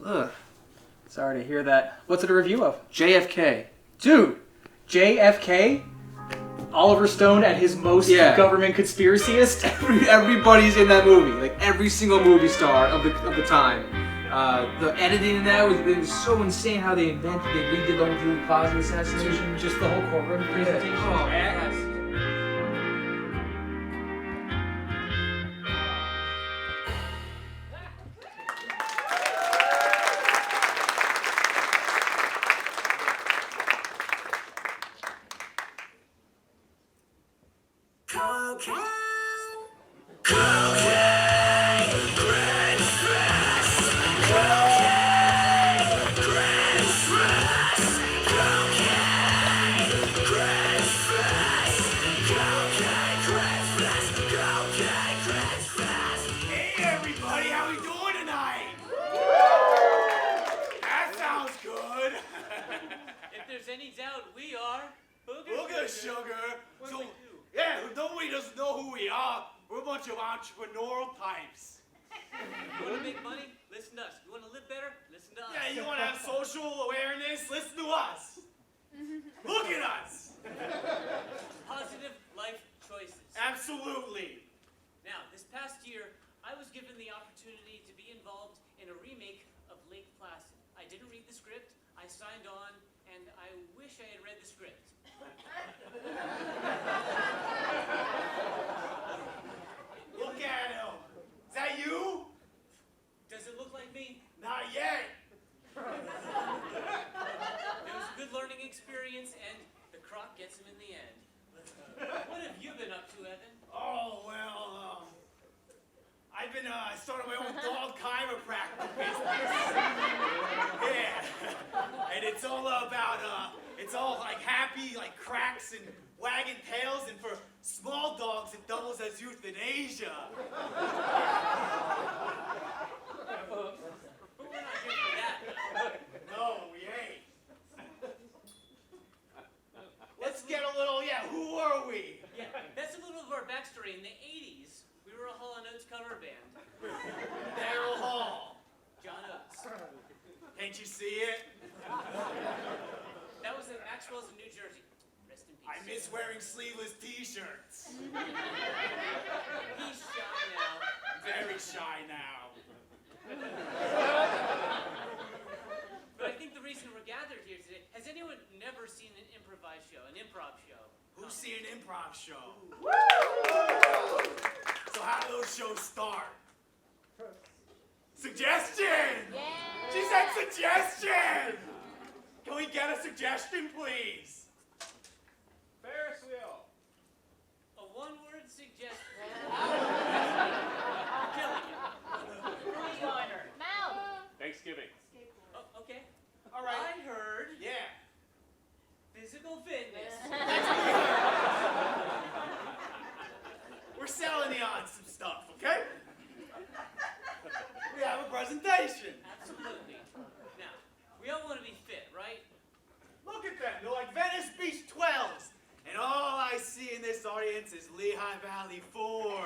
Speaker 1: Ugh. Sorry to hear that. What's it a review of? JFK. Dude, JFK? Oliver Stone at his most government conspiracyist? Everybody's in that movie. Like every single movie star of the time. The editing in that was so insane how they redid the whole Julie Plaza assassination. Just the whole courtroom presentation. Oh, yes.
Speaker 9: Hey everybody, how we doing tonight? That sounds good.
Speaker 12: If there's any doubt, we are
Speaker 9: Booger Sugar. So, yeah, nobody doesn't know who we are. We're a bunch of entrepreneurial types.
Speaker 12: You want to make money? Listen to us. You want to live better? Listen to us.
Speaker 9: Yeah, you want to have social awareness? Listen to us. Look at us.
Speaker 12: Positive life choices.
Speaker 9: Absolutely.
Speaker 12: Now, this past year, I was given the opportunity to be involved in a remake of Lake Placid. I didn't read the script, I signed on, and I wish I had read the script.
Speaker 9: Look at him. Is that you?
Speaker 12: Does it look like me?
Speaker 9: Not yet.
Speaker 12: It was a good learning experience, and the croc gets him in the end. What have you been up to, Evan?
Speaker 9: Oh, well, I've been, I started my own dog chiropractic business. Yeah. And it's all about, it's all like happy, like cracks and wagging tails, and for small dogs, it doubles as euthanasia.
Speaker 12: But we're not here for that.
Speaker 9: No, we ain't. Let's get a little, who are we?
Speaker 12: Yeah, that's a little of our backstory. In the 80s, we were a Hall & Oates cover band.
Speaker 9: Daryl Hall.
Speaker 12: John Oates.
Speaker 9: Can't you see it?
Speaker 12: That was at Maxwell's in New Jersey. Rest in peace.
Speaker 9: I miss wearing sleeveless t-shirts.
Speaker 12: He's shy now.
Speaker 9: Very shy now.
Speaker 12: But I think the reason we're gathered here today, has anyone never seen an improvised show, an improv show?
Speaker 9: Who's seen an improv show? So how do those shows start? Suggestion! She said suggestion! Can we get a suggestion, please?
Speaker 2: Ferris wheel.
Speaker 12: A one-word suggestion. You're killing it.
Speaker 7: Thanksgiving.
Speaker 12: Oh, okay.
Speaker 9: All right.
Speaker 12: I heard
Speaker 9: Yeah.
Speaker 12: physical fitness.
Speaker 9: We're selling you on some stuff, okay? We have a presentation.
Speaker 12: Absolutely. Now, we all want to be fit, right?
Speaker 9: Look at them. They're like Venice Beach 12s. And all I see in this audience is Lehigh Valley 4s.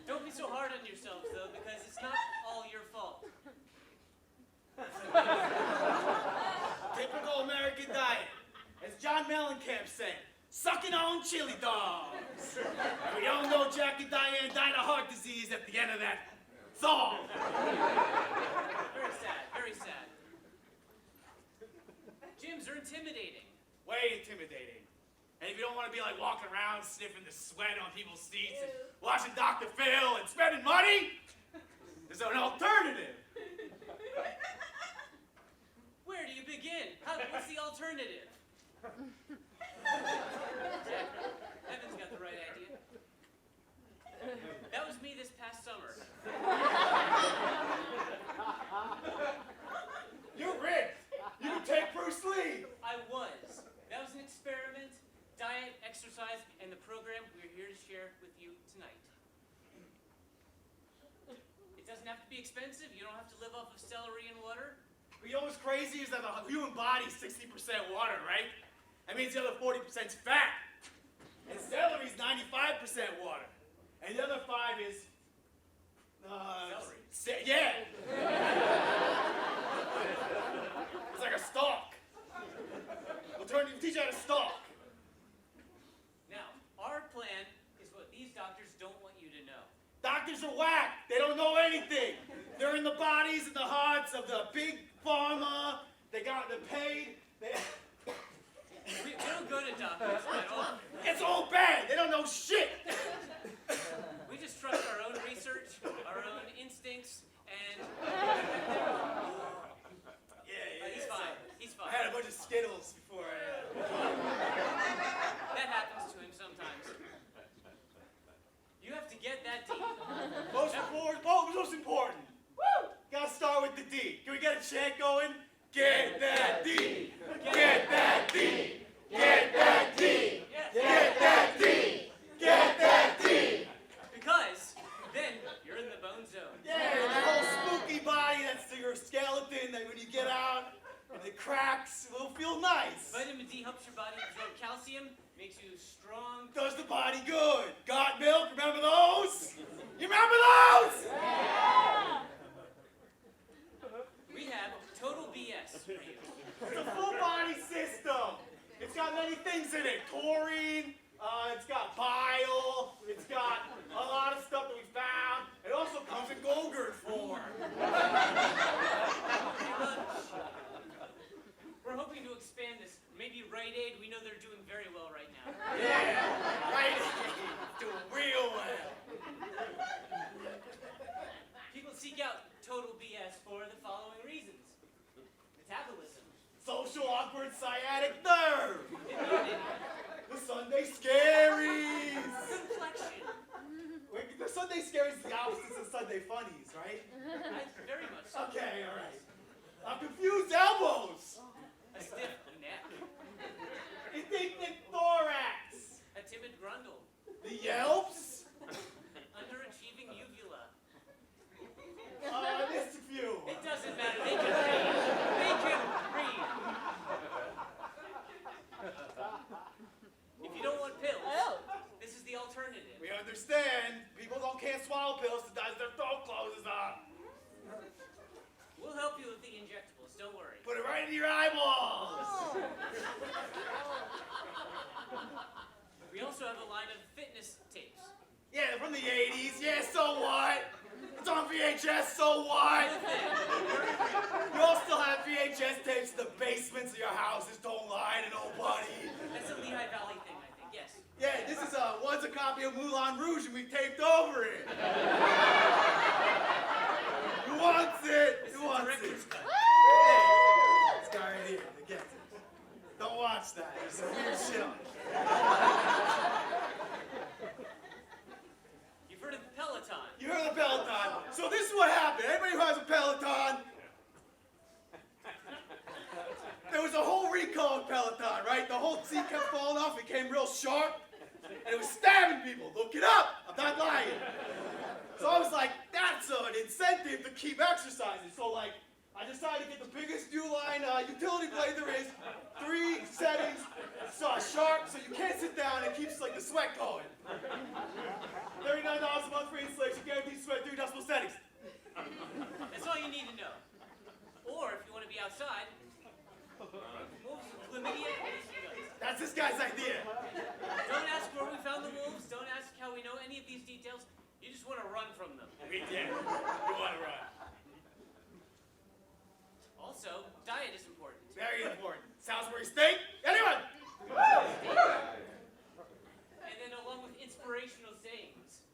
Speaker 12: Don't be so hard on yourselves, though, because it's not all your fault.
Speaker 9: Typical American diet. As John Mellencamp said, sucking on chili dogs. And we all know Jack and Diane died of heart disease at the end of that song.
Speaker 12: Very sad, very sad. Gyms are intimidating.
Speaker 9: Way intimidating. And if you don't want to be like walking around sniffing the sweat on people's seats and watching Dr. Phil and spending money, there's an alternative.
Speaker 12: Where do you begin? What's the alternative? Evan's got the right idea. That was me this past summer.
Speaker 9: You're ripped. You can take Bruce Lee.
Speaker 12: I was. That was an experiment, diet, exercise, and the program we're here to share with you tonight. It doesn't have to be expensive. You don't have to live off of celery and water.
Speaker 9: But you know what's crazy is that the human body's 60% water, right? That means the other 40% is fat. And celery's 95% water. And the other 5 is...
Speaker 12: celery.
Speaker 9: Yeah. It's like a stalk. We'll teach you how to stalk.
Speaker 12: Now, our plan is what these doctors don't want you to know.
Speaker 9: Doctors are whack. They don't know anything. They're in the bodies and the hearts of the big pharma. They got them paid.
Speaker 12: We don't go to doctors at all.
Speaker 9: It's all bad. They don't know shit.
Speaker 12: We just trust our own research, our own instincts, and... he's fine. He's fine.
Speaker 9: I had a bunch of Skittles before
Speaker 12: That happens to him sometimes. You have to get that deep.
Speaker 9: Most important. Woo! Gotta start with the D. Can we get a chant going? Get that D. Get that D. Get that D. Get that D. Get that D.
Speaker 12: Because then you're in the bone zone.
Speaker 9: Yeah, that whole spooky body, that's your skeleton, that when you get out and it cracks, it will feel nice.
Speaker 12: Vitamin D helps your body absorb calcium, makes you strong.
Speaker 9: Does the body good. Got milk, remember those? You remember those?
Speaker 12: Yeah! We have total BS for you.
Speaker 9: It's a full body system. It's got many things in it. Taurine, it's got bile, it's got a lot of stuff that we found. It also comes in Golgurt form.
Speaker 12: We're hoping to expand this. Maybe Rite Aid, we know they're doing very well right now.
Speaker 9: Yeah, Rite Aid, doing real well.
Speaker 12: People seek out total BS for the following reasons. Metabolism.
Speaker 9: Social awkward sciatic nerve.
Speaker 12: Immunity.
Speaker 9: The Sunday scaries.
Speaker 12: Complexion.
Speaker 9: Wait, the Sunday scaries is the opposite of Sunday funnies, right?
Speaker 12: Very much so.
Speaker 9: Okay, all right. Confused elbows.
Speaker 12: A stiff neck.
Speaker 9: Indignant thorax.
Speaker 12: A timid grundle.
Speaker 9: The yelps.
Speaker 12: Underachieving uvula.
Speaker 9: I missed a few.
Speaker 12: It doesn't matter. They can read. They can read. If you don't want pills, this is the alternative.
Speaker 9: We understand. People can't swallow pills sometimes their throat closes up.
Speaker 12: We'll help you with the injectables. Don't worry.
Speaker 9: Put it right in your eyeballs.
Speaker 12: We also have a line of fitness tapes.
Speaker 9: Yeah, they're from the 80s. Yeah, so what? It's on VHS, so what? You all still have VHS tapes in the basements of your houses. Don't lie to nobody.
Speaker 12: That's a Lehigh Valley thing, I think. Yes.
Speaker 9: Yeah, this is one's a copy of Moulin Rouge and we taped over it. Who wants it? Who wants it? This guy right here, that gets it. Don't watch that. There's some weird shit on it.
Speaker 12: You've heard of the Peloton.
Speaker 9: You heard of the Peloton. So this is what happened. Anybody who has a Peloton, there was a whole recall of Peloton, right? The whole seat kept falling off. It came real sharp. And it was stabbing people. Look it up. I'm not lying. So I was like, that's an incentive to keep exercising. So like, I decided to get the biggest Uline utility blade there is. 3 settings. Sharp, so you can't sit down. It keeps like the sweat going. $39 a month for installation. Guaranteed sweat. 3 decibel settings.
Speaker 12: That's all you need to know. Or if you want to be outside, wolves with chlamydia.
Speaker 9: That's this guy's idea.
Speaker 12: Don't ask where we found the wolves. Don't ask how we know any of these details. You just want to run from them.
Speaker 9: We did. We want to run.
Speaker 12: Also, diet is important.
Speaker 9: Very important. Salisbury steak? Anyone?
Speaker 12: And then along with inspirational sayings.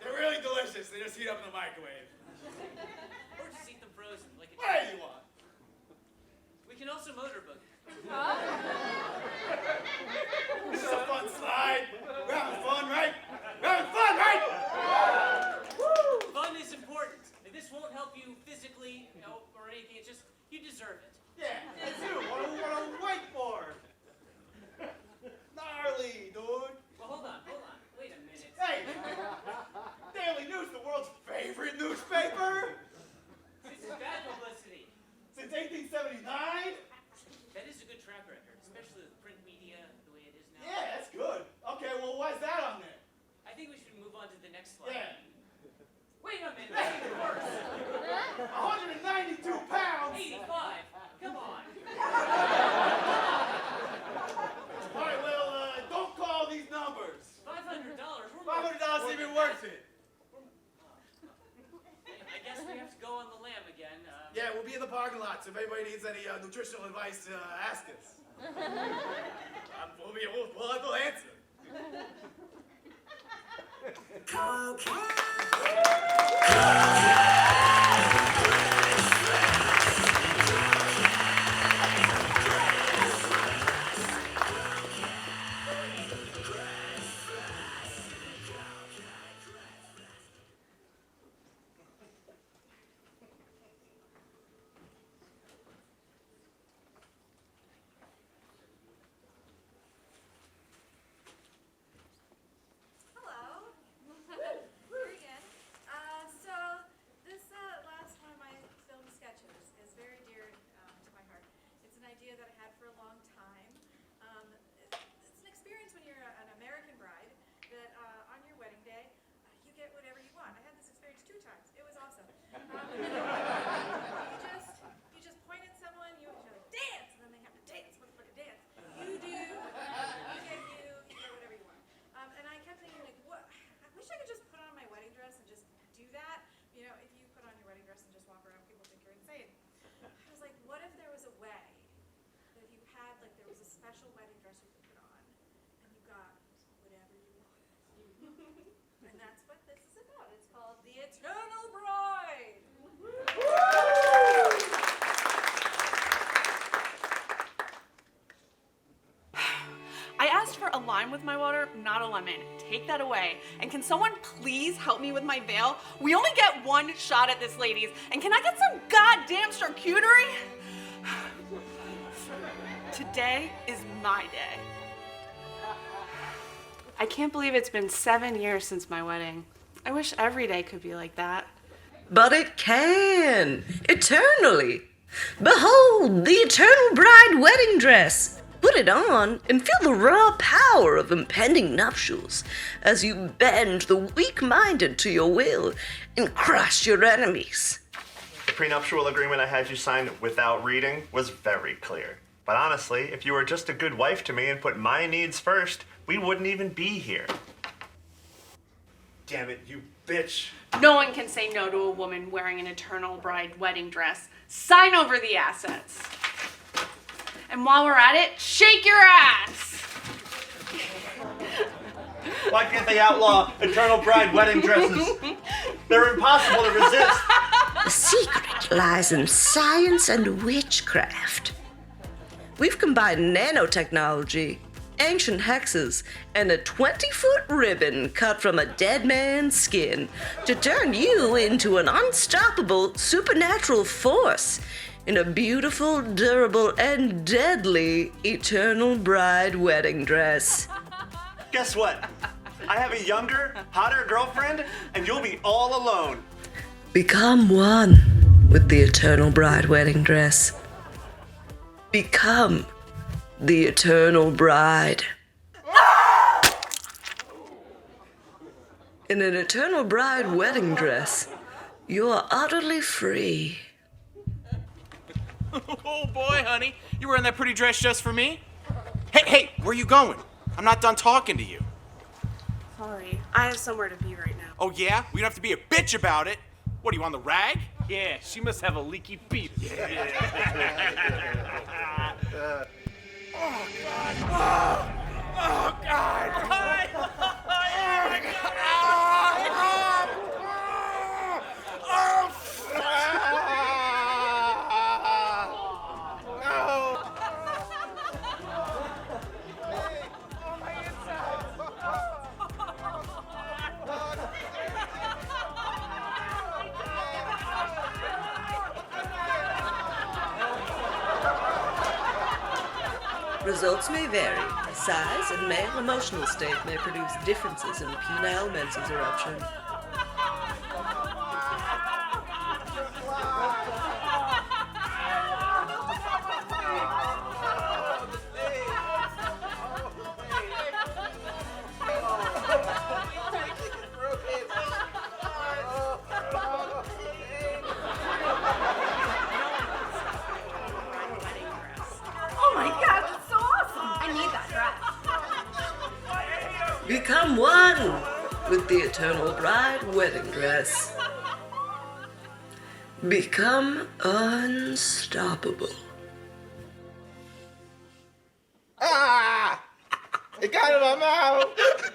Speaker 9: They're really delicious. They just heat up in the microwave.
Speaker 12: Or just eat them frozen, like a
Speaker 9: Whatever you want.
Speaker 12: We can also motorboat.
Speaker 9: This is a fun slide. We're having fun, right? We're having fun, right?
Speaker 12: Woo! Fun is important. And this won't help you physically, or anything. It's just, you deserve it.
Speaker 9: Yeah, I do. What a whiteboard. Gnarly, dude.
Speaker 12: Well, hold on. Wait a minute.
Speaker 9: Hey! Daily News, the world's favorite newspaper.
Speaker 12: This is bad publicity.
Speaker 9: Since 1879?
Speaker 12: That is a good track record, especially with print media the way it is now.
Speaker 9: Yeah, that's good. Okay, well, why is that on there?
Speaker 12: I think we should move on to the next slide.
Speaker 9: Yeah.
Speaker 12: Wait a minute, that's even worse.
Speaker 9: 192 pounds.
Speaker 12: 85. Come on.
Speaker 9: All right, well, don't call these numbers.
Speaker 12: $500.
Speaker 9: $500 even worth it.
Speaker 12: I guess we have to go on the lam again.
Speaker 9: Yeah, we'll be in the parking lot, so if anybody needs any nutritional advice, ask us. We'll answer.
Speaker 11: Hello. Here again. So this last one of my film sketches is very dear to my heart. It's an idea that I had for a long time. It's an experience when you're an American bride that on your wedding day you get whatever you want. I had this experience 2 times. It was awesome. You just point at someone, you're like, dance, and then they have to dance, motherfucker, dance. You get whatever you want. And I kept thinking, like, what? I wish I could just put on my wedding dress and just do that. You know, if you put on your wedding dress and just walk around, people think you're insane. I was like, what if there was a way that if you had, like, there was a special wedding dress you could put on, and you got whatever you wanted. And that's what this is about. It's called The Eternal Bride.
Speaker 4: I asked for a lime with my water, not a lemon. Take that away. And can someone please help me with my veil? We only get 1 shot at this, ladies. And can I get some goddamn charcuterie? Today is my day. I can't believe it's been 7 years since my wedding. I wish every day could be like that.
Speaker 5: But it can, eternally. Behold, the eternal bride wedding dress. Put it on and feel the raw power of impending nuptials as you bend the weak-minded to your will and crush your enemies.
Speaker 13: The prenuptial agreement I had you sign without reading was very clear. But honestly, if you were just a good wife to me and put my needs first, we wouldn't even be here.
Speaker 9: Damn it, you bitch.
Speaker 4: No one can say no to a woman wearing an eternal bride wedding dress. Sign over the assets. And while we're at it, shake your ass!
Speaker 13: Why can't they outlaw eternal bride wedding dresses? They're impossible to resist.
Speaker 5: The secret lies in science and witchcraft. We've combined nanotechnology, ancient hexes, and a 20-foot ribbon cut from a dead man's skin to turn you into an unstoppable supernatural force in a beautiful, durable, and deadly eternal bride wedding dress.
Speaker 13: Guess what? I have a younger, hotter girlfriend, and you'll be all alone.
Speaker 5: Become one with the eternal bride wedding dress. Become the eternal bride. In an eternal bride wedding dress, you are utterly free.
Speaker 2: Oh boy, honey, you wearing that pretty dress just for me? Hey, where you going? I'm not done talking to you.
Speaker 11: Sorry, I have somewhere to be right now.
Speaker 2: Oh yeah? We don't have to be a bitch about it. What, are you on the rag? Yeah, she must have a leaky feet. Yeah. Oh, God. Oh, God.
Speaker 5: Results may vary. Size and male emotional state may produce differences in penile menses eruption. Become one with the eternal bride wedding dress. Become unstoppable.
Speaker 9: Ah! It got in my mouth!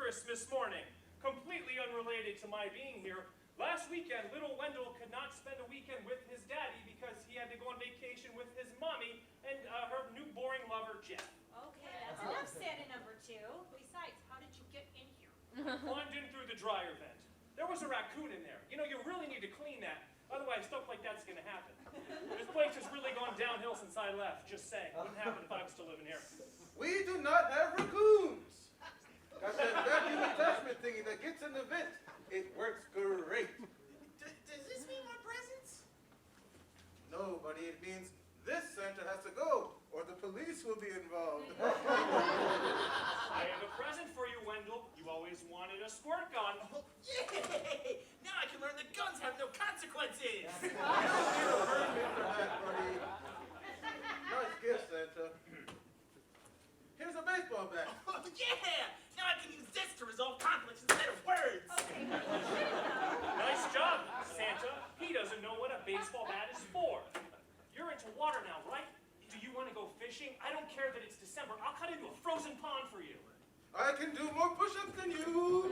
Speaker 7: Christmas morning. Completely unrelated to my being here, last weekend, little Wendell could not spend a weekend with his daddy because he had to go on vacation with his mommy and her new boring lover, Jeff.
Speaker 20: Okay, that's enough Santa number 2. Besides, how did you get in here?
Speaker 7: Climbed in through the dryer vent. There was a raccoon in there. You know, you really need to clean that. Otherwise, stuff like that's going to happen. This place has really gone downhill since I left. Just saying. Wouldn't happen if I was still living here.
Speaker 2: We do not have raccoons. Got that vacuum attachment thingy that gets in the vent. It works great.
Speaker 9: Does this mean more presents?
Speaker 2: No, buddy, it means this Santa has to go, or the police will be involved.
Speaker 7: I have a present for you, Wendell. You always wanted a squirt gun.
Speaker 9: Oh, yay! Now I can learn that guns have no consequences.
Speaker 2: You don't need a permit for
Speaker 9: yeah! Now I can use this to resolve conflicts instead of words.
Speaker 3: Okay.
Speaker 7: Nice job, Santa. He doesn't know what a baseball bat is for. You're into water now, right? Do you want to go fishing? I don't care that it's December. I'll cut into a frozen pond for you.
Speaker 2: I can do more push-ups than you.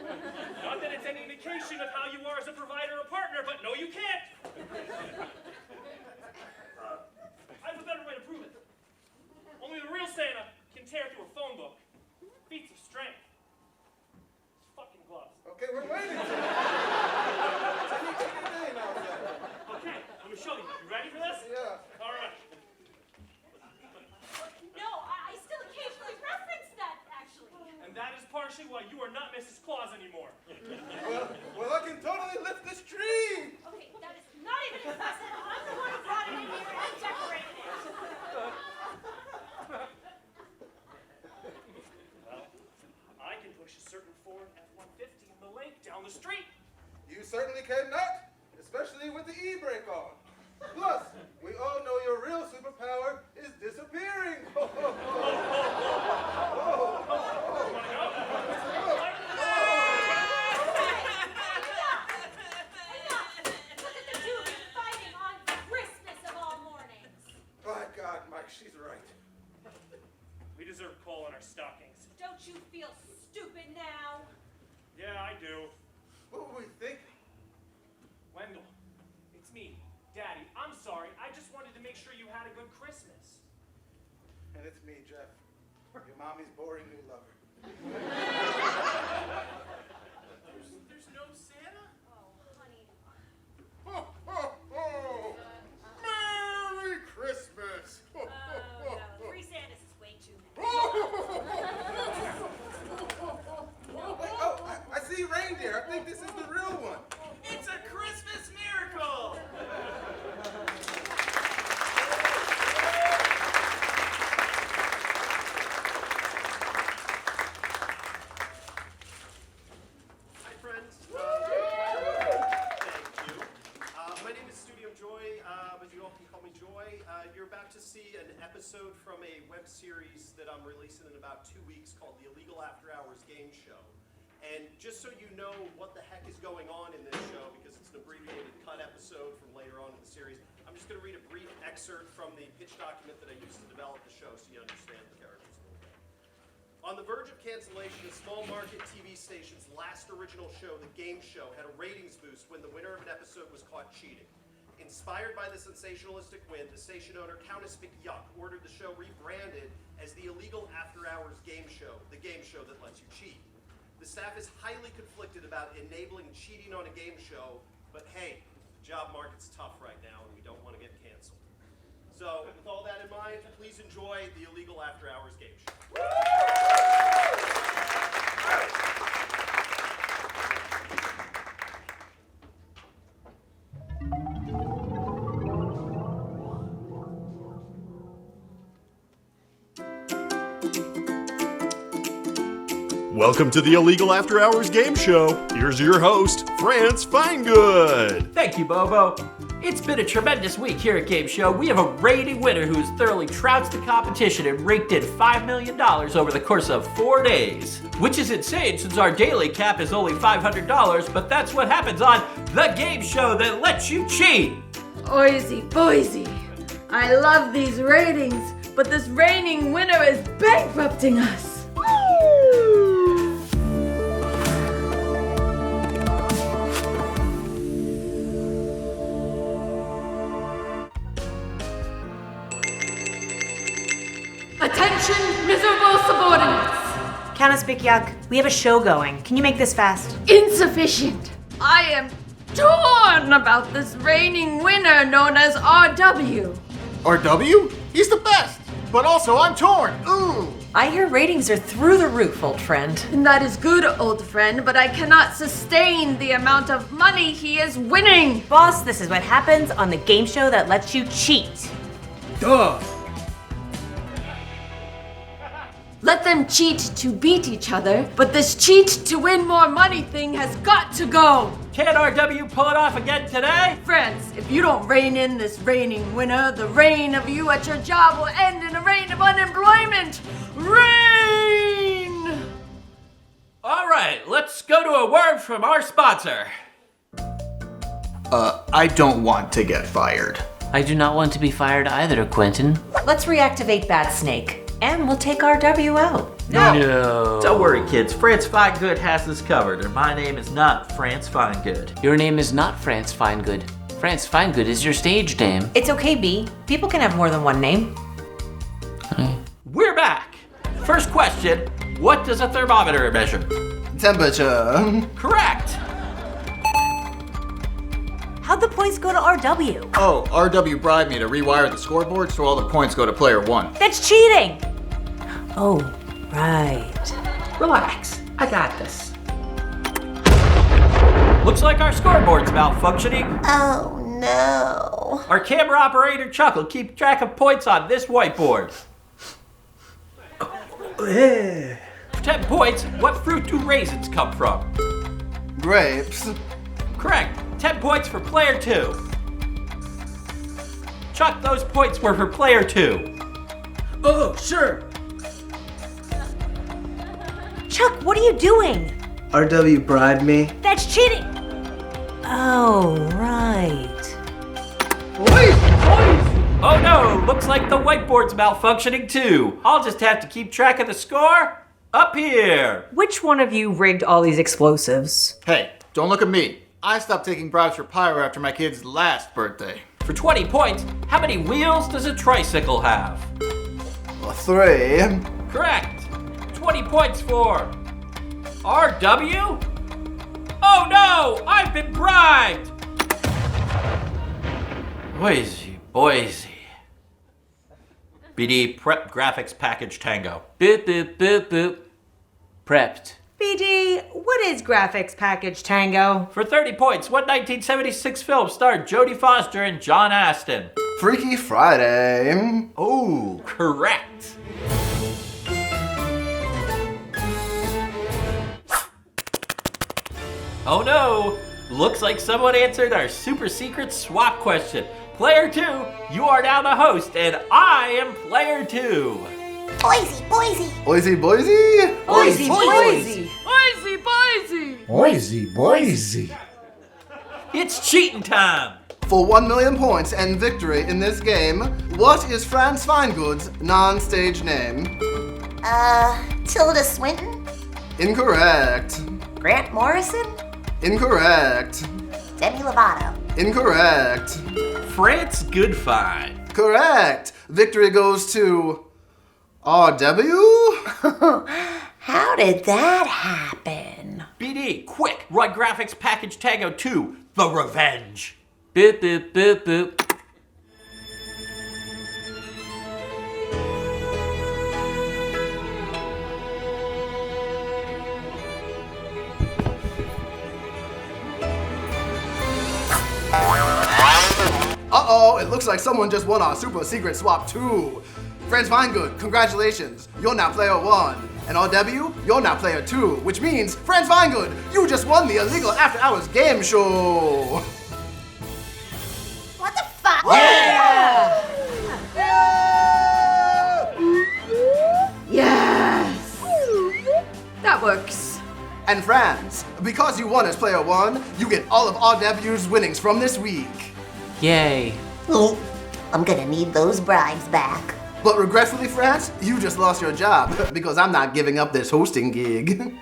Speaker 7: Not that it's any indication of how you are as a provider or partner, but no, you can't. I have a better way to prove it. Only the real Santa can tear through a phone book. Feats of strength. His fucking gloves.
Speaker 2: Okay, we're waiting.
Speaker 7: Okay, let me show you. You ready for this?
Speaker 2: Yeah.
Speaker 7: All right.
Speaker 20: No, I still occasionally reference that, actually.
Speaker 7: And that is partially why you are not Mrs. Claus anymore.
Speaker 2: Well, I can totally lift this tree.
Speaker 20: Okay, that is not even impressive. I'm the one who brought it in here and decorated it.
Speaker 7: Well, I can push a certain Ford F-150 in the lake down the street.
Speaker 2: You certainly cannot, especially with the e-brake on. Plus, we all know your real superpower is disappearing. By God, Mike, she's right.
Speaker 7: We deserve coal in our stockings.
Speaker 20: Don't you feel stupid now?
Speaker 7: Yeah, I do.
Speaker 2: What were we thinking?
Speaker 7: Wendell, it's me, Daddy. I'm sorry. I just wanted to make sure you had a good Christmas.
Speaker 2: And it's me, Jeff, your mommy's boring new lover.
Speaker 9: There's no Santa?
Speaker 20: Oh, honey.
Speaker 2: Ho, ho, ho! Merry Christmas! Ho,
Speaker 20: Oh, no. 3 Santas is way too many.
Speaker 2: I see reindeer. I think this is the real one.
Speaker 9: It's a Christmas miracle!
Speaker 16: Hi, friends. Thank you. My name is Studio Joy, but you all can call me Joy. You're about to see an episode from a web series that I'm releasing in about 2 weeks called The Illegal After Hours Game Show. And just so you know what the heck is going on in this show, because it's an abbreviated cut episode from later on in the series, I'm just going to read a brief excerpt from the pitch document that I used to develop the show so you understand the characters a little bit. On the verge of cancellation, a small market TV station's last original show, The Game Show, had a ratings boost when the winner of an episode was caught cheating. Inspired by the sensationalistic win, the station owner, Countess McYuck, ordered the show rebranded as The Illegal After Hours Game Show, the game show that lets you cheat. The staff is highly conflicted about enabling cheating on a game show, but hey, the job market's tough right now and we don't want to get canceled. So, with all that in mind, please enjoy The Illegal After Hours Game Show.
Speaker 8: Welcome to the Illegal After Hours Game Show. Here's your host, France Finegood.
Speaker 14: Thank you, Bobo. It's been a tremendous week here at Game Show. We have a reigning winner who's thoroughly trounced the competition and raked in $5 million over the course of 4 days. Which is insane since our daily cap is only $500, but that's what happens on the game show that lets you cheat.
Speaker 15: Oisy boisy. I love these ratings, but this reigning winner is bankrupting us.
Speaker 18: Attention, miserable subordinates!
Speaker 19: Countess McYuck, we have a show going. Can you make this fast?
Speaker 15: Insufficient. I am torn about this reigning winner known as RW.
Speaker 9: RW? He's the best! But also, I'm torn! Ooh!
Speaker 19: I hear ratings are through the roof, old friend.
Speaker 15: And that is good, old friend, but I cannot sustain the amount of money he is winning.
Speaker 19: Boss, this is what happens on the game show that lets you cheat.
Speaker 1: Duh!
Speaker 15: Let them cheat to beat each other, but this cheat to win more money thing has got to go.
Speaker 14: Can RW pull it off again today?
Speaker 15: Friends, if you don't rein in this reigning winner, the reign of you at your job will end in a reign of unemployment. Reign!
Speaker 14: All right, let's go to a word from our sponsor.
Speaker 6: I don't want to get fired.
Speaker 10: I do not want to be fired either, Quentin.
Speaker 19: Let's reactivate Bad Snake, and we'll take RW out.
Speaker 14: No. Don't worry, kids. France Finegood has this covered, and my name is not France Finegood.
Speaker 10: Your name is not France Finegood. France Finegood is your stage name.
Speaker 19: It's okay, B. People can have more than one name.
Speaker 14: We're back. First question, what does a thermometer measure?
Speaker 6: Temperature.
Speaker 14: Correct.
Speaker 19: How'd the points go to RW?
Speaker 6: Oh, RW bribed me to rewire the scoreboard so all the points go to player 1.
Speaker 19: That's cheating! Oh, right.
Speaker 14: Relax, I got this. Looks like our scoreboard's malfunctioning.
Speaker 17: Oh no.
Speaker 14: Our camera operator Chuck will keep track of points on this whiteboard. For 10 points, what fruit do raisins come from?
Speaker 6: Grapes.
Speaker 14: Correct. 10 points for player 2. Chuck, those points were for player 2.
Speaker 1: Oh, sure.
Speaker 19: Chuck, what are you doing?
Speaker 21: RW bribed me.
Speaker 19: That's cheating! Oh, right.
Speaker 14: Oh no, looks like the whiteboard's malfunctioning too. I'll just have to keep track of the score up here.
Speaker 15: Which one of you rigged all these explosives?
Speaker 6: Hey, don't look at me. I stopped taking bribes for pyro after my kid's last birthday.
Speaker 14: For 20 points, how many wheels does a tricycle have?
Speaker 6: 3.
Speaker 14: Correct. 20 points for RW? Oh no, I've been bribed. Boise. BD Prep Graphics Package Tango.
Speaker 10: Boop, boop, boop, boop. Prepped.
Speaker 19: BD, what is Graphics Package Tango?
Speaker 14: For 30 points, what 1976 film starred Jodie Foster and John Aston?
Speaker 6: Freaky Friday.
Speaker 14: Oh, correct. Oh no, looks like someone answered our super secret swap question. Player 2, you are now the host, and I am player 2.
Speaker 17: Boise, Boise.
Speaker 6: Boise, Boise.
Speaker 15: Boise, Boise.
Speaker 17: Boise, Boise.
Speaker 21: Boise, Boise.
Speaker 14: It's cheating time.
Speaker 6: For 1 million points and victory in this game, what is France Finegood's non-stage name?
Speaker 17: Tilda Swinton?
Speaker 6: Incorrect.
Speaker 17: Grant Morrison?
Speaker 6: Incorrect.
Speaker 17: Demi Lovato?
Speaker 6: Incorrect.
Speaker 14: France Goodfine.
Speaker 6: Correct. Victory goes to RW?
Speaker 17: How did that happen?
Speaker 14: BD, quick, run Graphics Package Tango 2, The Revenge.
Speaker 10: Boop, boop, boop, boop.
Speaker 6: Uh-oh, it looks like someone just won our super secret swap 2. France Finegood, congratulations. You're now player 1. And RW, you're now player 2, which means, France Finegood, you just won the illegal after hours game show.
Speaker 17: What the fuck?
Speaker 15: Yeah! Yes! That works.
Speaker 6: And France, because you won as player 1, you get all of RW's winnings from this week.
Speaker 10: Yay.
Speaker 17: I'm gonna need those bribes back.
Speaker 6: But regretfully, France, you just lost your job because I'm not giving up this hosting gig.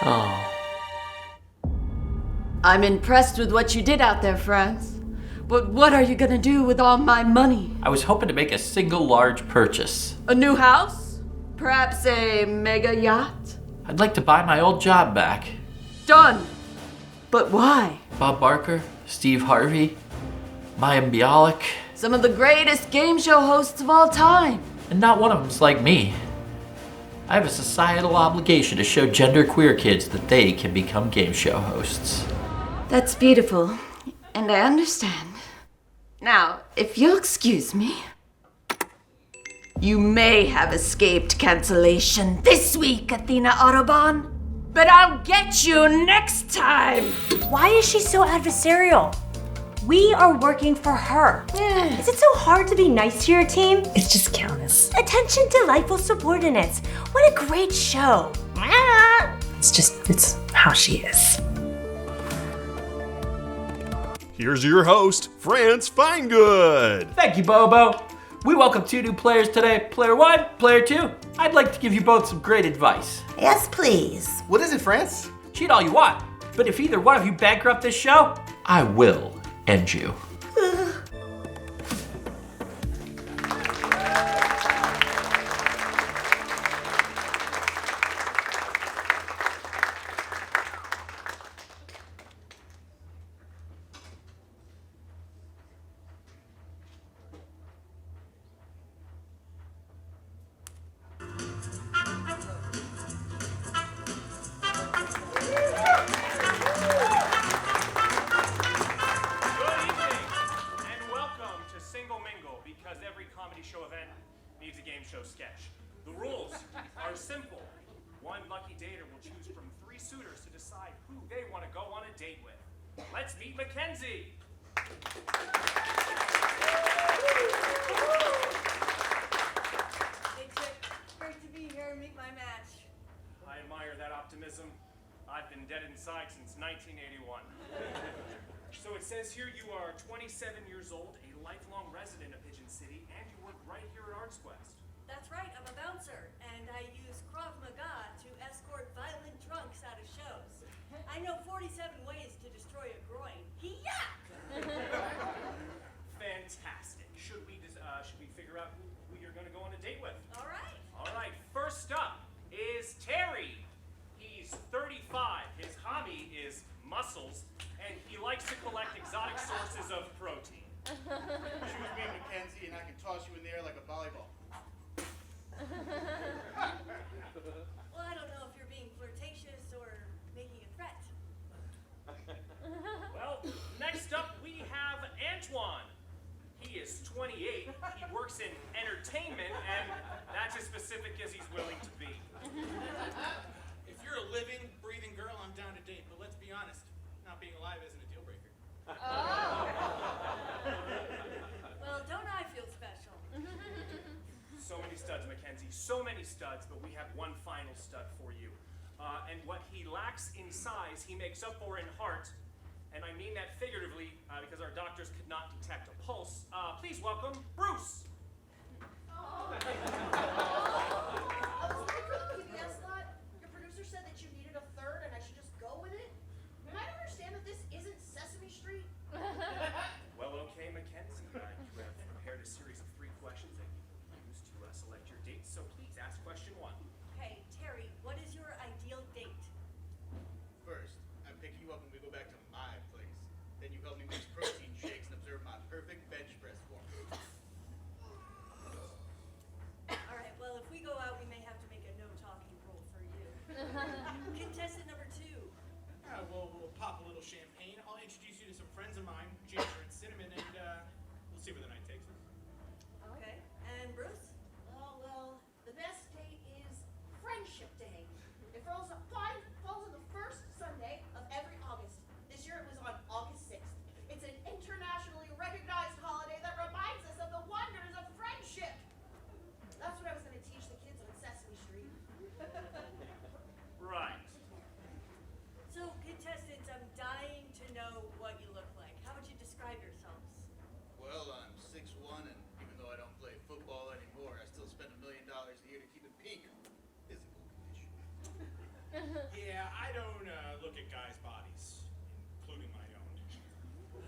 Speaker 10: Oh.
Speaker 15: I'm impressed with what you did out there, France. But what are you gonna do with all my money?
Speaker 14: I was hoping to make a single large purchase.
Speaker 15: A new house? Perhaps a mega yacht?
Speaker 14: I'd like to buy my old job back.
Speaker 15: Done. But why?
Speaker 14: Bob Barker, Steve Harvey, Maya Bialik.
Speaker 15: Some of the greatest game show hosts of all time.
Speaker 14: And not one of them's like me. I have a societal obligation to show genderqueer kids that they can become game show hosts.
Speaker 15: That's beautiful, and I understand. Now, if you'll excuse me, you may have escaped cancellation this week, Athena Autobahn, but I'll get you next time.
Speaker 19: Why is she so adversarial? We are working for her. Is it so hard to be nice to your team?
Speaker 15: It's just Countess.
Speaker 19: Attention, delightful subordinates. What a great show.
Speaker 15: It's how she is.
Speaker 8: Here's your host, France Finegood.
Speaker 14: Thank you, Bobo. We welcome 2 new players today. Player 1, Player 2. I'd like to give you both some great advice.
Speaker 17: Yes, please.
Speaker 6: What is it, France?
Speaker 14: Cheat all you want, but if either one of you bankrupt this show, I will end you.
Speaker 7: Sketch. The rules are simple. One lucky dater will choose from 3 suitors to decide who they want to go on a date with. Let's meet Mackenzie.
Speaker 3: Hey, Chip. Great to be here and meet my match.
Speaker 7: I admire that optimism. I've been dead inside since 1981. So it says here you are 27 years old, a lifelong resident of Pigeon City, and you work right here at Arts Quest.
Speaker 3: That's right, I'm a bouncer, and I use Krav Maga to escort violent drunks out of shows. I know 47 ways to destroy a groin. Yah!
Speaker 7: Fantastic. Should we figure out who you're going to go on a date with?
Speaker 3: All right.
Speaker 7: All right. First up is Terry. He's 35. His hobby is mussels, and he likes to collect exotic sources of protein.
Speaker 2: Choose me, Mackenzie, and I can toss you in the air like a volleyball.
Speaker 3: Well, I don't know if you're being flirtatious or making a threat.
Speaker 7: Well, next up we have Antoine. He is 28. He works in entertainment, and that's as specific as he's willing to be.
Speaker 2: If you're a living, breathing girl, I'm down to date. But let's be honest, not being alive isn't a deal breaker.
Speaker 3: Well, don't I feel special?
Speaker 7: So many studs, Mackenzie. So many studs, but we have one final stud for you. And what he lacks in size, he makes up for in heart. And I mean that figuratively, because our doctors could not detect a pulse. Please welcome Bruce.
Speaker 12: PBS slot? Your producer said that you needed a third and I should just go with it? Am I to understand that this isn't Sesame Street?
Speaker 7: Well, okay, Mackenzie. You have prepared a series of 3 questions that you will use to select your date. So please ask question 1.
Speaker 3: Hey, Terry, what is your ideal date?
Speaker 2: First, I pick you up and we go back to my place. Then you help me mix protein shakes and observe my perfect bench press form.
Speaker 3: All right, well, if we go out, we may have to make a no-talking rule for you. Contestant number 2.
Speaker 2: We'll pop a little champagne. I'll introduce you to some friends of mine, Ginger and Cinnamon, and we'll see where the night takes us.
Speaker 3: Okay, and Bruce?
Speaker 12: Oh, well, the best date is Friendship Day. It falls on the first Sunday of every August. This year it was on August 6th. It's an internationally recognized holiday that reminds us of the wonders of friendship. That's what I was going to teach the kids on Sesame Street.
Speaker 7: Right.
Speaker 3: So, contestants, I'm dying to know what you look like. How would you describe yourselves?
Speaker 2: Well, I'm 6'1", and even though I don't play football anymore, I still spend $1 million a year to keep in peak physical condition. Yeah, I don't look at guys' bodies, including my own.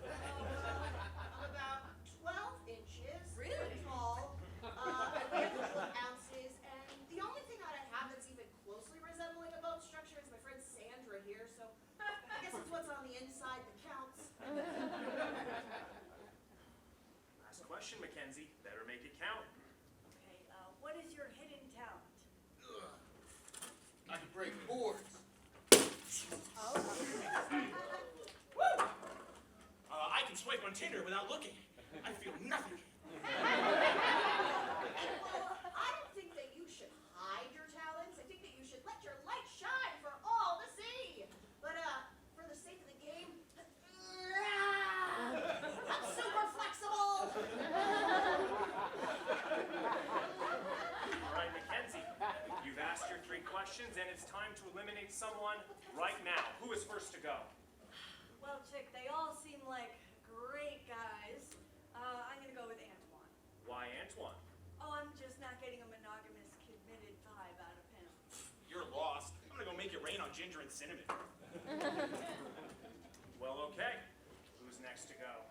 Speaker 12: I'm about 12 inches
Speaker 3: Really?
Speaker 12: tall. I weigh 12 ounces, and the only thing that I have that's even closely resembling a bone structure is my friend Sandra here, so I guess it's what's on the inside that counts.
Speaker 7: Last question, Mackenzie. Better make it count.
Speaker 3: Okay, what is your hidden talent?
Speaker 2: I can break boards. I can swipe on Tinder without looking. I feel nothing.
Speaker 12: Well, I don't think that you should hide your talents. I think that you should let your light shine for all to see. But for the sake of the game,
Speaker 7: time to eliminate someone right now. Who is first to go?
Speaker 3: Well, Chick, they all seem like great guys. I'm gonna go with Antoine.
Speaker 7: Why Antoine?
Speaker 3: Oh, I'm just not getting a monogamous, committed vibe out of him.
Speaker 9: You're lost. I'm gonna go make it rain on ginger and cinnamon.
Speaker 7: Well, okay. Who's next to go?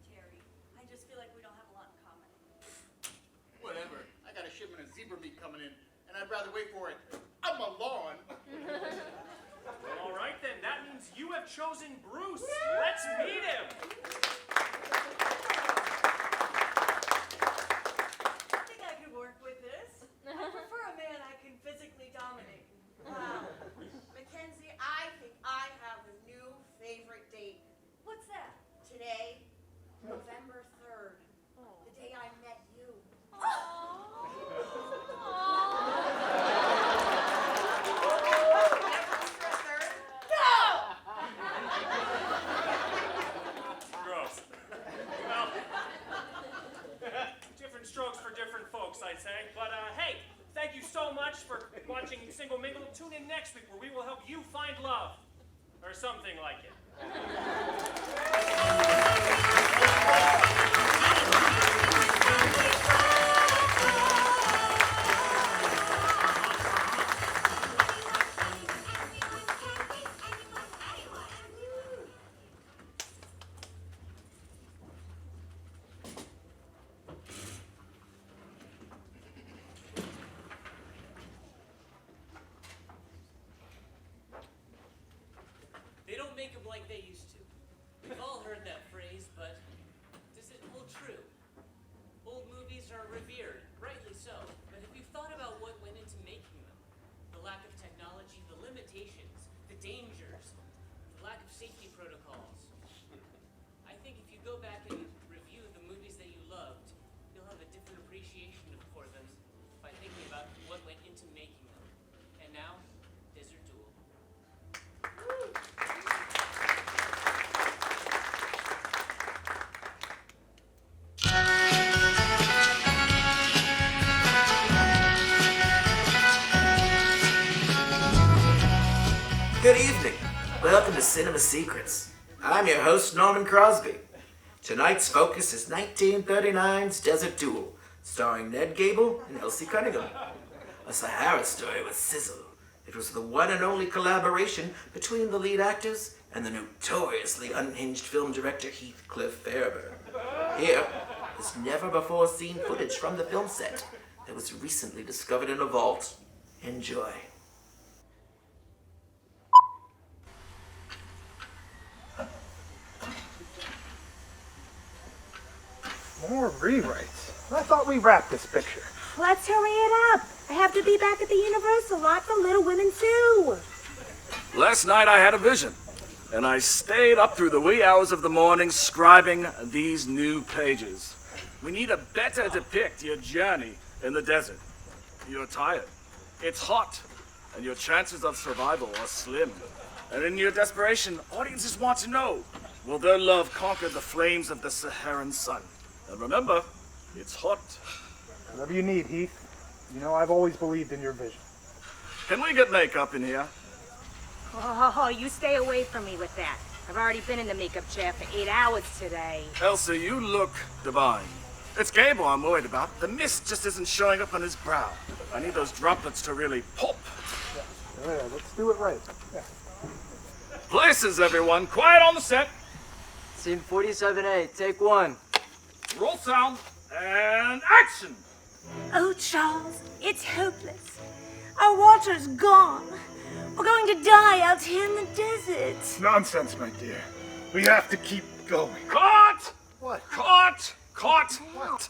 Speaker 3: Terry, I just feel like we don't have a lot in common.
Speaker 2: Whatever. I got a shipment of zebra meat coming in, and I'd rather wait for it on my lawn.
Speaker 7: Well, all right then. That means you have chosen Bruce. Let's meet him.
Speaker 3: I think I could work with this. I prefer a man I can physically dominate.
Speaker 12: Wow. Mackenzie, I think I have a new favorite date.
Speaker 3: What's that?
Speaker 12: Today, November 3rd, the day I met you.
Speaker 7: Gross. Well, different strokes for different folks, I'd say. But hey, thank you so much for watching Single Mingle. Tune in next week where we will help you find love. Or something like it.
Speaker 10: They don't make them like they used to. We've all heard that phrase, but does it hold true? Old movies are revered, rightly so, but have you thought about what went into making them? The lack of technology, the limitations, the dangers, the lack of safety protocols. I think if you go back and review the movies that you loved, you'll have a different appreciation for them by thinking about what went into making them. And now, Desert Duel.
Speaker 4: Good evening. Welcome to Cinema Secrets. I'm your host, Norman Crosby. Tonight's focus is 1939's Desert Duel, starring Ned Gable and Elsie Cunningham. A Sahara story with sizzle. It was the one and only collaboration between the lead actors and the notoriously unhinged film director Heathcliff Fairbairn. Here is never-before-seen footage from the film set that was recently discovered in a vault. Enjoy.
Speaker 22: More rewrites? I thought we wrapped this picture.
Speaker 19: Let's hurry it up. I have to be back at the Universal lot for Little Women too.
Speaker 23: Last night I had a vision, and I stayed up through the wee hours of the morning scribing these new pages. We need to better depict your journey in the desert. You're tired, it's hot, and your chances of survival are slim. And in your desperation, audiences want to know, will their love conquer the flames of the Saharan sun? And remember, it's hot.
Speaker 22: Whatever you need, Heath. You know I've always believed in your vision.
Speaker 23: Can we get makeup in here?
Speaker 19: Oh, you stay away from me with that. I've already been in the makeup chair for 8 hours today.
Speaker 23: Elsa, you look divine. It's Gable I'm worried about. The mist just isn't showing up on his brow. I need those droplets to really pop.
Speaker 22: Yeah, let's do it right. Yeah.
Speaker 23: Places, everyone. Quiet on the set.
Speaker 24: Scene 47A, take one.
Speaker 23: Roll sound and action.
Speaker 19: Oh, Charles, it's hopeless. Our water's gone. We're going to die out here in the desert.
Speaker 22: Nonsense, my dear. We have to keep going.
Speaker 23: Caught!
Speaker 22: What?
Speaker 23: Caught! Caught! What?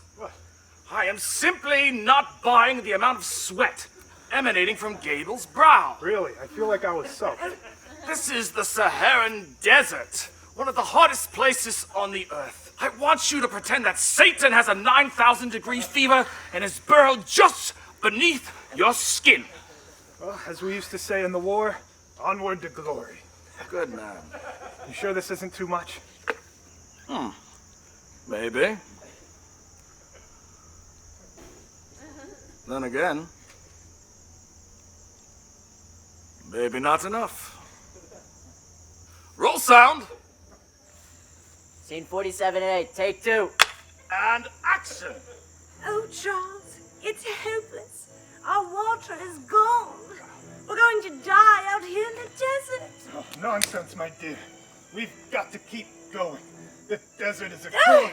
Speaker 23: I am simply not buying the amount of sweat emanating from Gable's brow.
Speaker 22: Really? I feel like I was soaked.
Speaker 23: This is the Saharan Desert, one of the hottest places on the earth. I want you to pretend that Satan has a 9,000-degree fever and is burrowed just beneath your skin.
Speaker 22: Well, as we used to say in the war, onward to glory.
Speaker 23: Good man.
Speaker 22: You sure this isn't too much?
Speaker 23: Maybe. Then again, maybe not enough. Roll sound.
Speaker 24: Scene 47A, take 2.
Speaker 23: And action.
Speaker 19: Oh, Charles, it's hopeless. Our water is gone. We're going to die out here in the desert.
Speaker 22: Oh, nonsense, my dear. We've got to keep going. The desert is a
Speaker 19: Oh!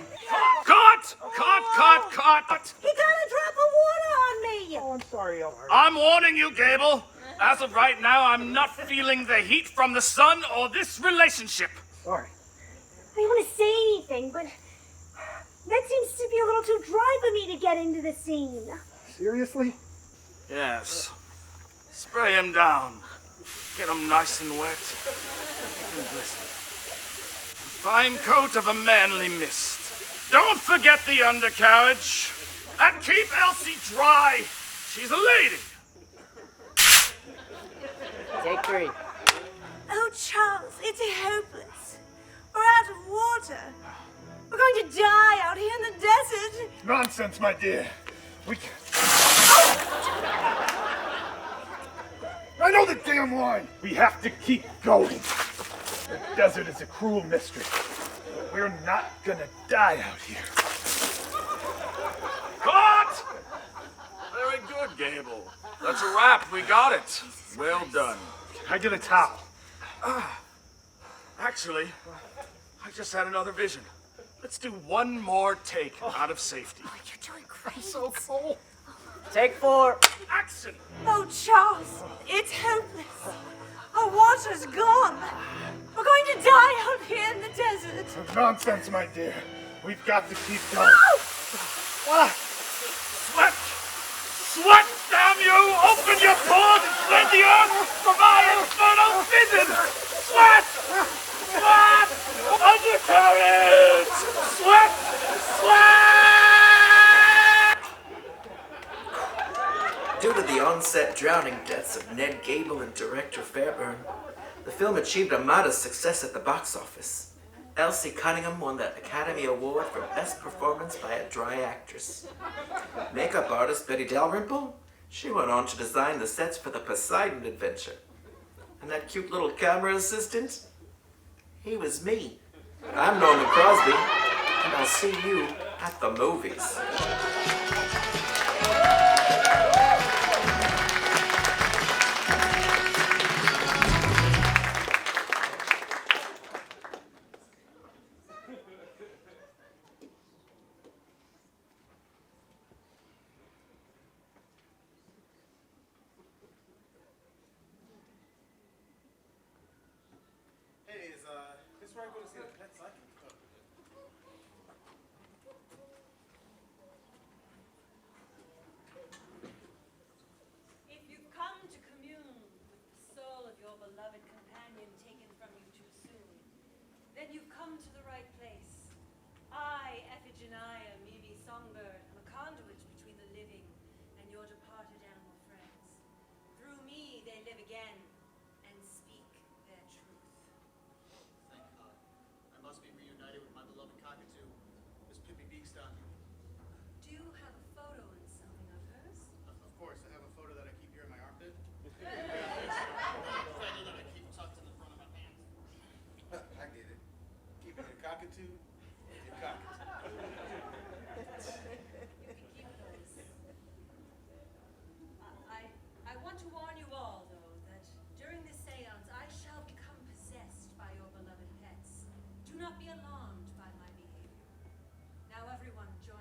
Speaker 23: Cut!
Speaker 19: He got a drop of water on me.
Speaker 22: Oh, I'm sorry, Elmer.
Speaker 23: I'm warning you, Gable. As of right now, I'm not feeling the heat from the sun or this relationship.
Speaker 22: Sorry.
Speaker 19: I don't want to say anything, but that seems to be a little too dry for me to get into the scene.
Speaker 22: Seriously?
Speaker 23: Yes. Spray him down. Get him nice and wet. And glisten. Fine coat of a manly mist. Don't forget the undercarriage. And keep Elsie dry. She's a lady.
Speaker 24: Take 3.
Speaker 19: Oh, Charles, it's hopeless. We're out of water. We're going to die out here in the desert.
Speaker 22: Nonsense, my dear. We can't. I know the damn line. We have to keep going. The desert is a cruel mistress. We're not gonna die out here.
Speaker 23: Cut! Very good, Gable. That's a wrap. We got it. Well done.
Speaker 22: Can I get a towel?
Speaker 23: Actually, I just had another vision. Let's do one more take out of safety.
Speaker 19: Oh, you're doing great.
Speaker 23: I'm so cold.
Speaker 24: Take 4.
Speaker 23: Action!
Speaker 19: Oh, Charles, it's hopeless. Our water's gone. We're going to die out here in the desert.
Speaker 22: Nonsense, my dear. We've got to keep going.
Speaker 23: Sweat! Sweat, damn you! Open your pores and spread the earth for my infernal vision! Sweat! Sweat! Undercarriage! Sweat! Sweat!
Speaker 4: Due to the on-set drowning deaths of Ned Gable and director Fairburn, the film achieved a modest success at the box office. Elsie Cunningham won the Academy Award for Best Performance by a Dry Actress. Makeup artist Betty Dalrymple, she went on to design the sets for the Poseidon Adventure. And that cute little camera assistant, he was me. I'm Norman Crosby, and I'll see you at the movies.
Speaker 2: Hey, is this where I go to see the pets I can cook?
Speaker 3: If you've come to commune with the soul of your beloved companion taken from you too soon, then you've come to the right place. I, Ephigenia, Mimi Songbird, am a conduit between the living and your departed animal friends. Through me, they live again and speak their truth.
Speaker 9: Thank God. I must be reunited with my beloved cockatoo, Miss Pippi Beakstock.
Speaker 3: Do you have a photo and something of hers?
Speaker 9: Of course, I have a photo that I keep here in my armpit. Photo that I keep tucked in the front of my pants.
Speaker 2: I get it. Keep your cockatoo, your cockatoo.
Speaker 3: You can keep those. I want to warn you all, though, that during this seance I shall become possessed by your beloved pets. Do not be alarmed by my behavior. Now everyone join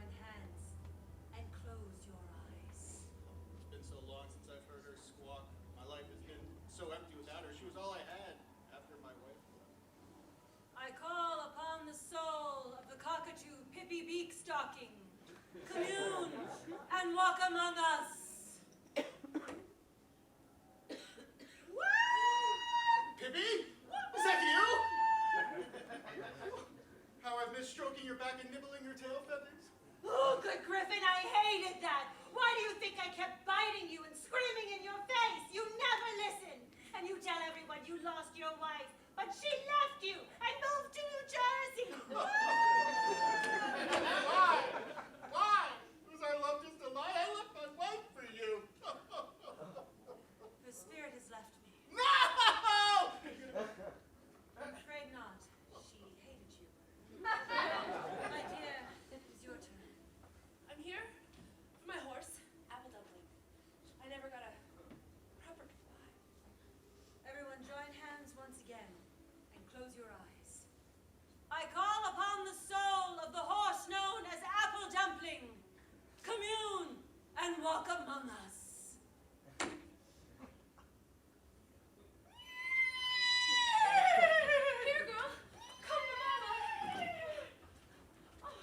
Speaker 19: and walk among us.
Speaker 18: Here, girl. Come to mama. Oh,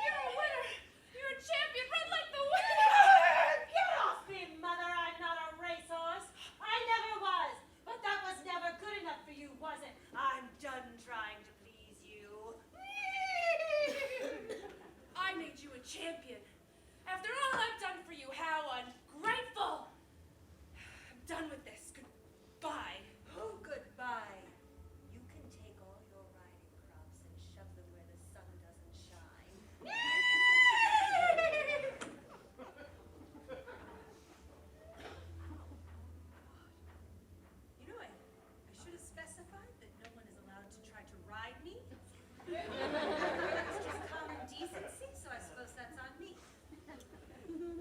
Speaker 18: you're a winner. You're a champion. Run like the winner.
Speaker 12: Get off me, mother. I'm not a racehorse. I never was. But that was never good enough for you, was it? I'm done trying to please you.
Speaker 18: I made you a champion. After all I've done for you, how ungrateful. I'm done with this. Goodbye.
Speaker 12: Oh, goodbye. You can take all your riding crops and shove them where the sun doesn't shine.
Speaker 3: You know, I should have specified that no one is allowed to try to ride me. It's just common decency, so I suppose that's on me.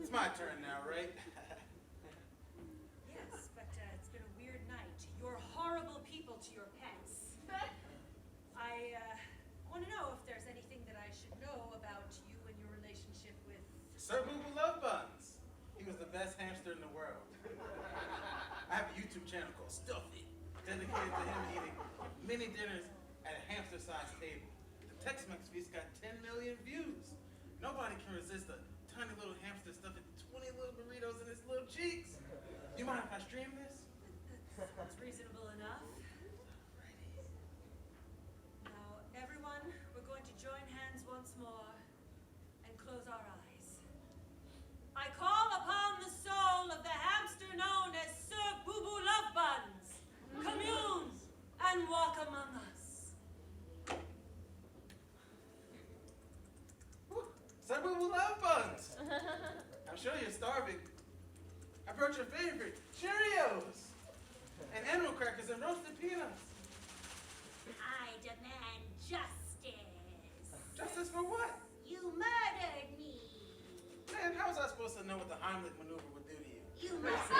Speaker 2: It's my turn now, right?
Speaker 3: Yes, but it's been a weird night. You're horrible people to your pets. I want to know if there's anything that I should know about you and your relationship with...
Speaker 2: Sir Boo Boo Love Buns. He was the best hamster in the world. I have a YouTube channel called Stuff It, dedicated to him eating mini dinners at a hamster-sized table. The Tex-Mex feast got 10 million views. Nobody can resist a tiny little hamster stuffing 20 little burritos in his little cheeks. You mind if I stream this?
Speaker 3: That's reasonable enough. Now, everyone, we're going to join hands once more and close our eyes. I call upon the soul of the hamster known as Sir Boo Boo Love Buns. Commune and walk among us.
Speaker 2: Sir Boo Boo Love Buns. I'm sure you're starving. I brought your favorite, Cheerios, and animal crackers and roasted peanuts.
Speaker 12: I demand justice.
Speaker 2: Justice for what?
Speaker 12: You murdered me.
Speaker 2: Man, how was I supposed to know what the Heimlich maneuver would do to you?
Speaker 12: You must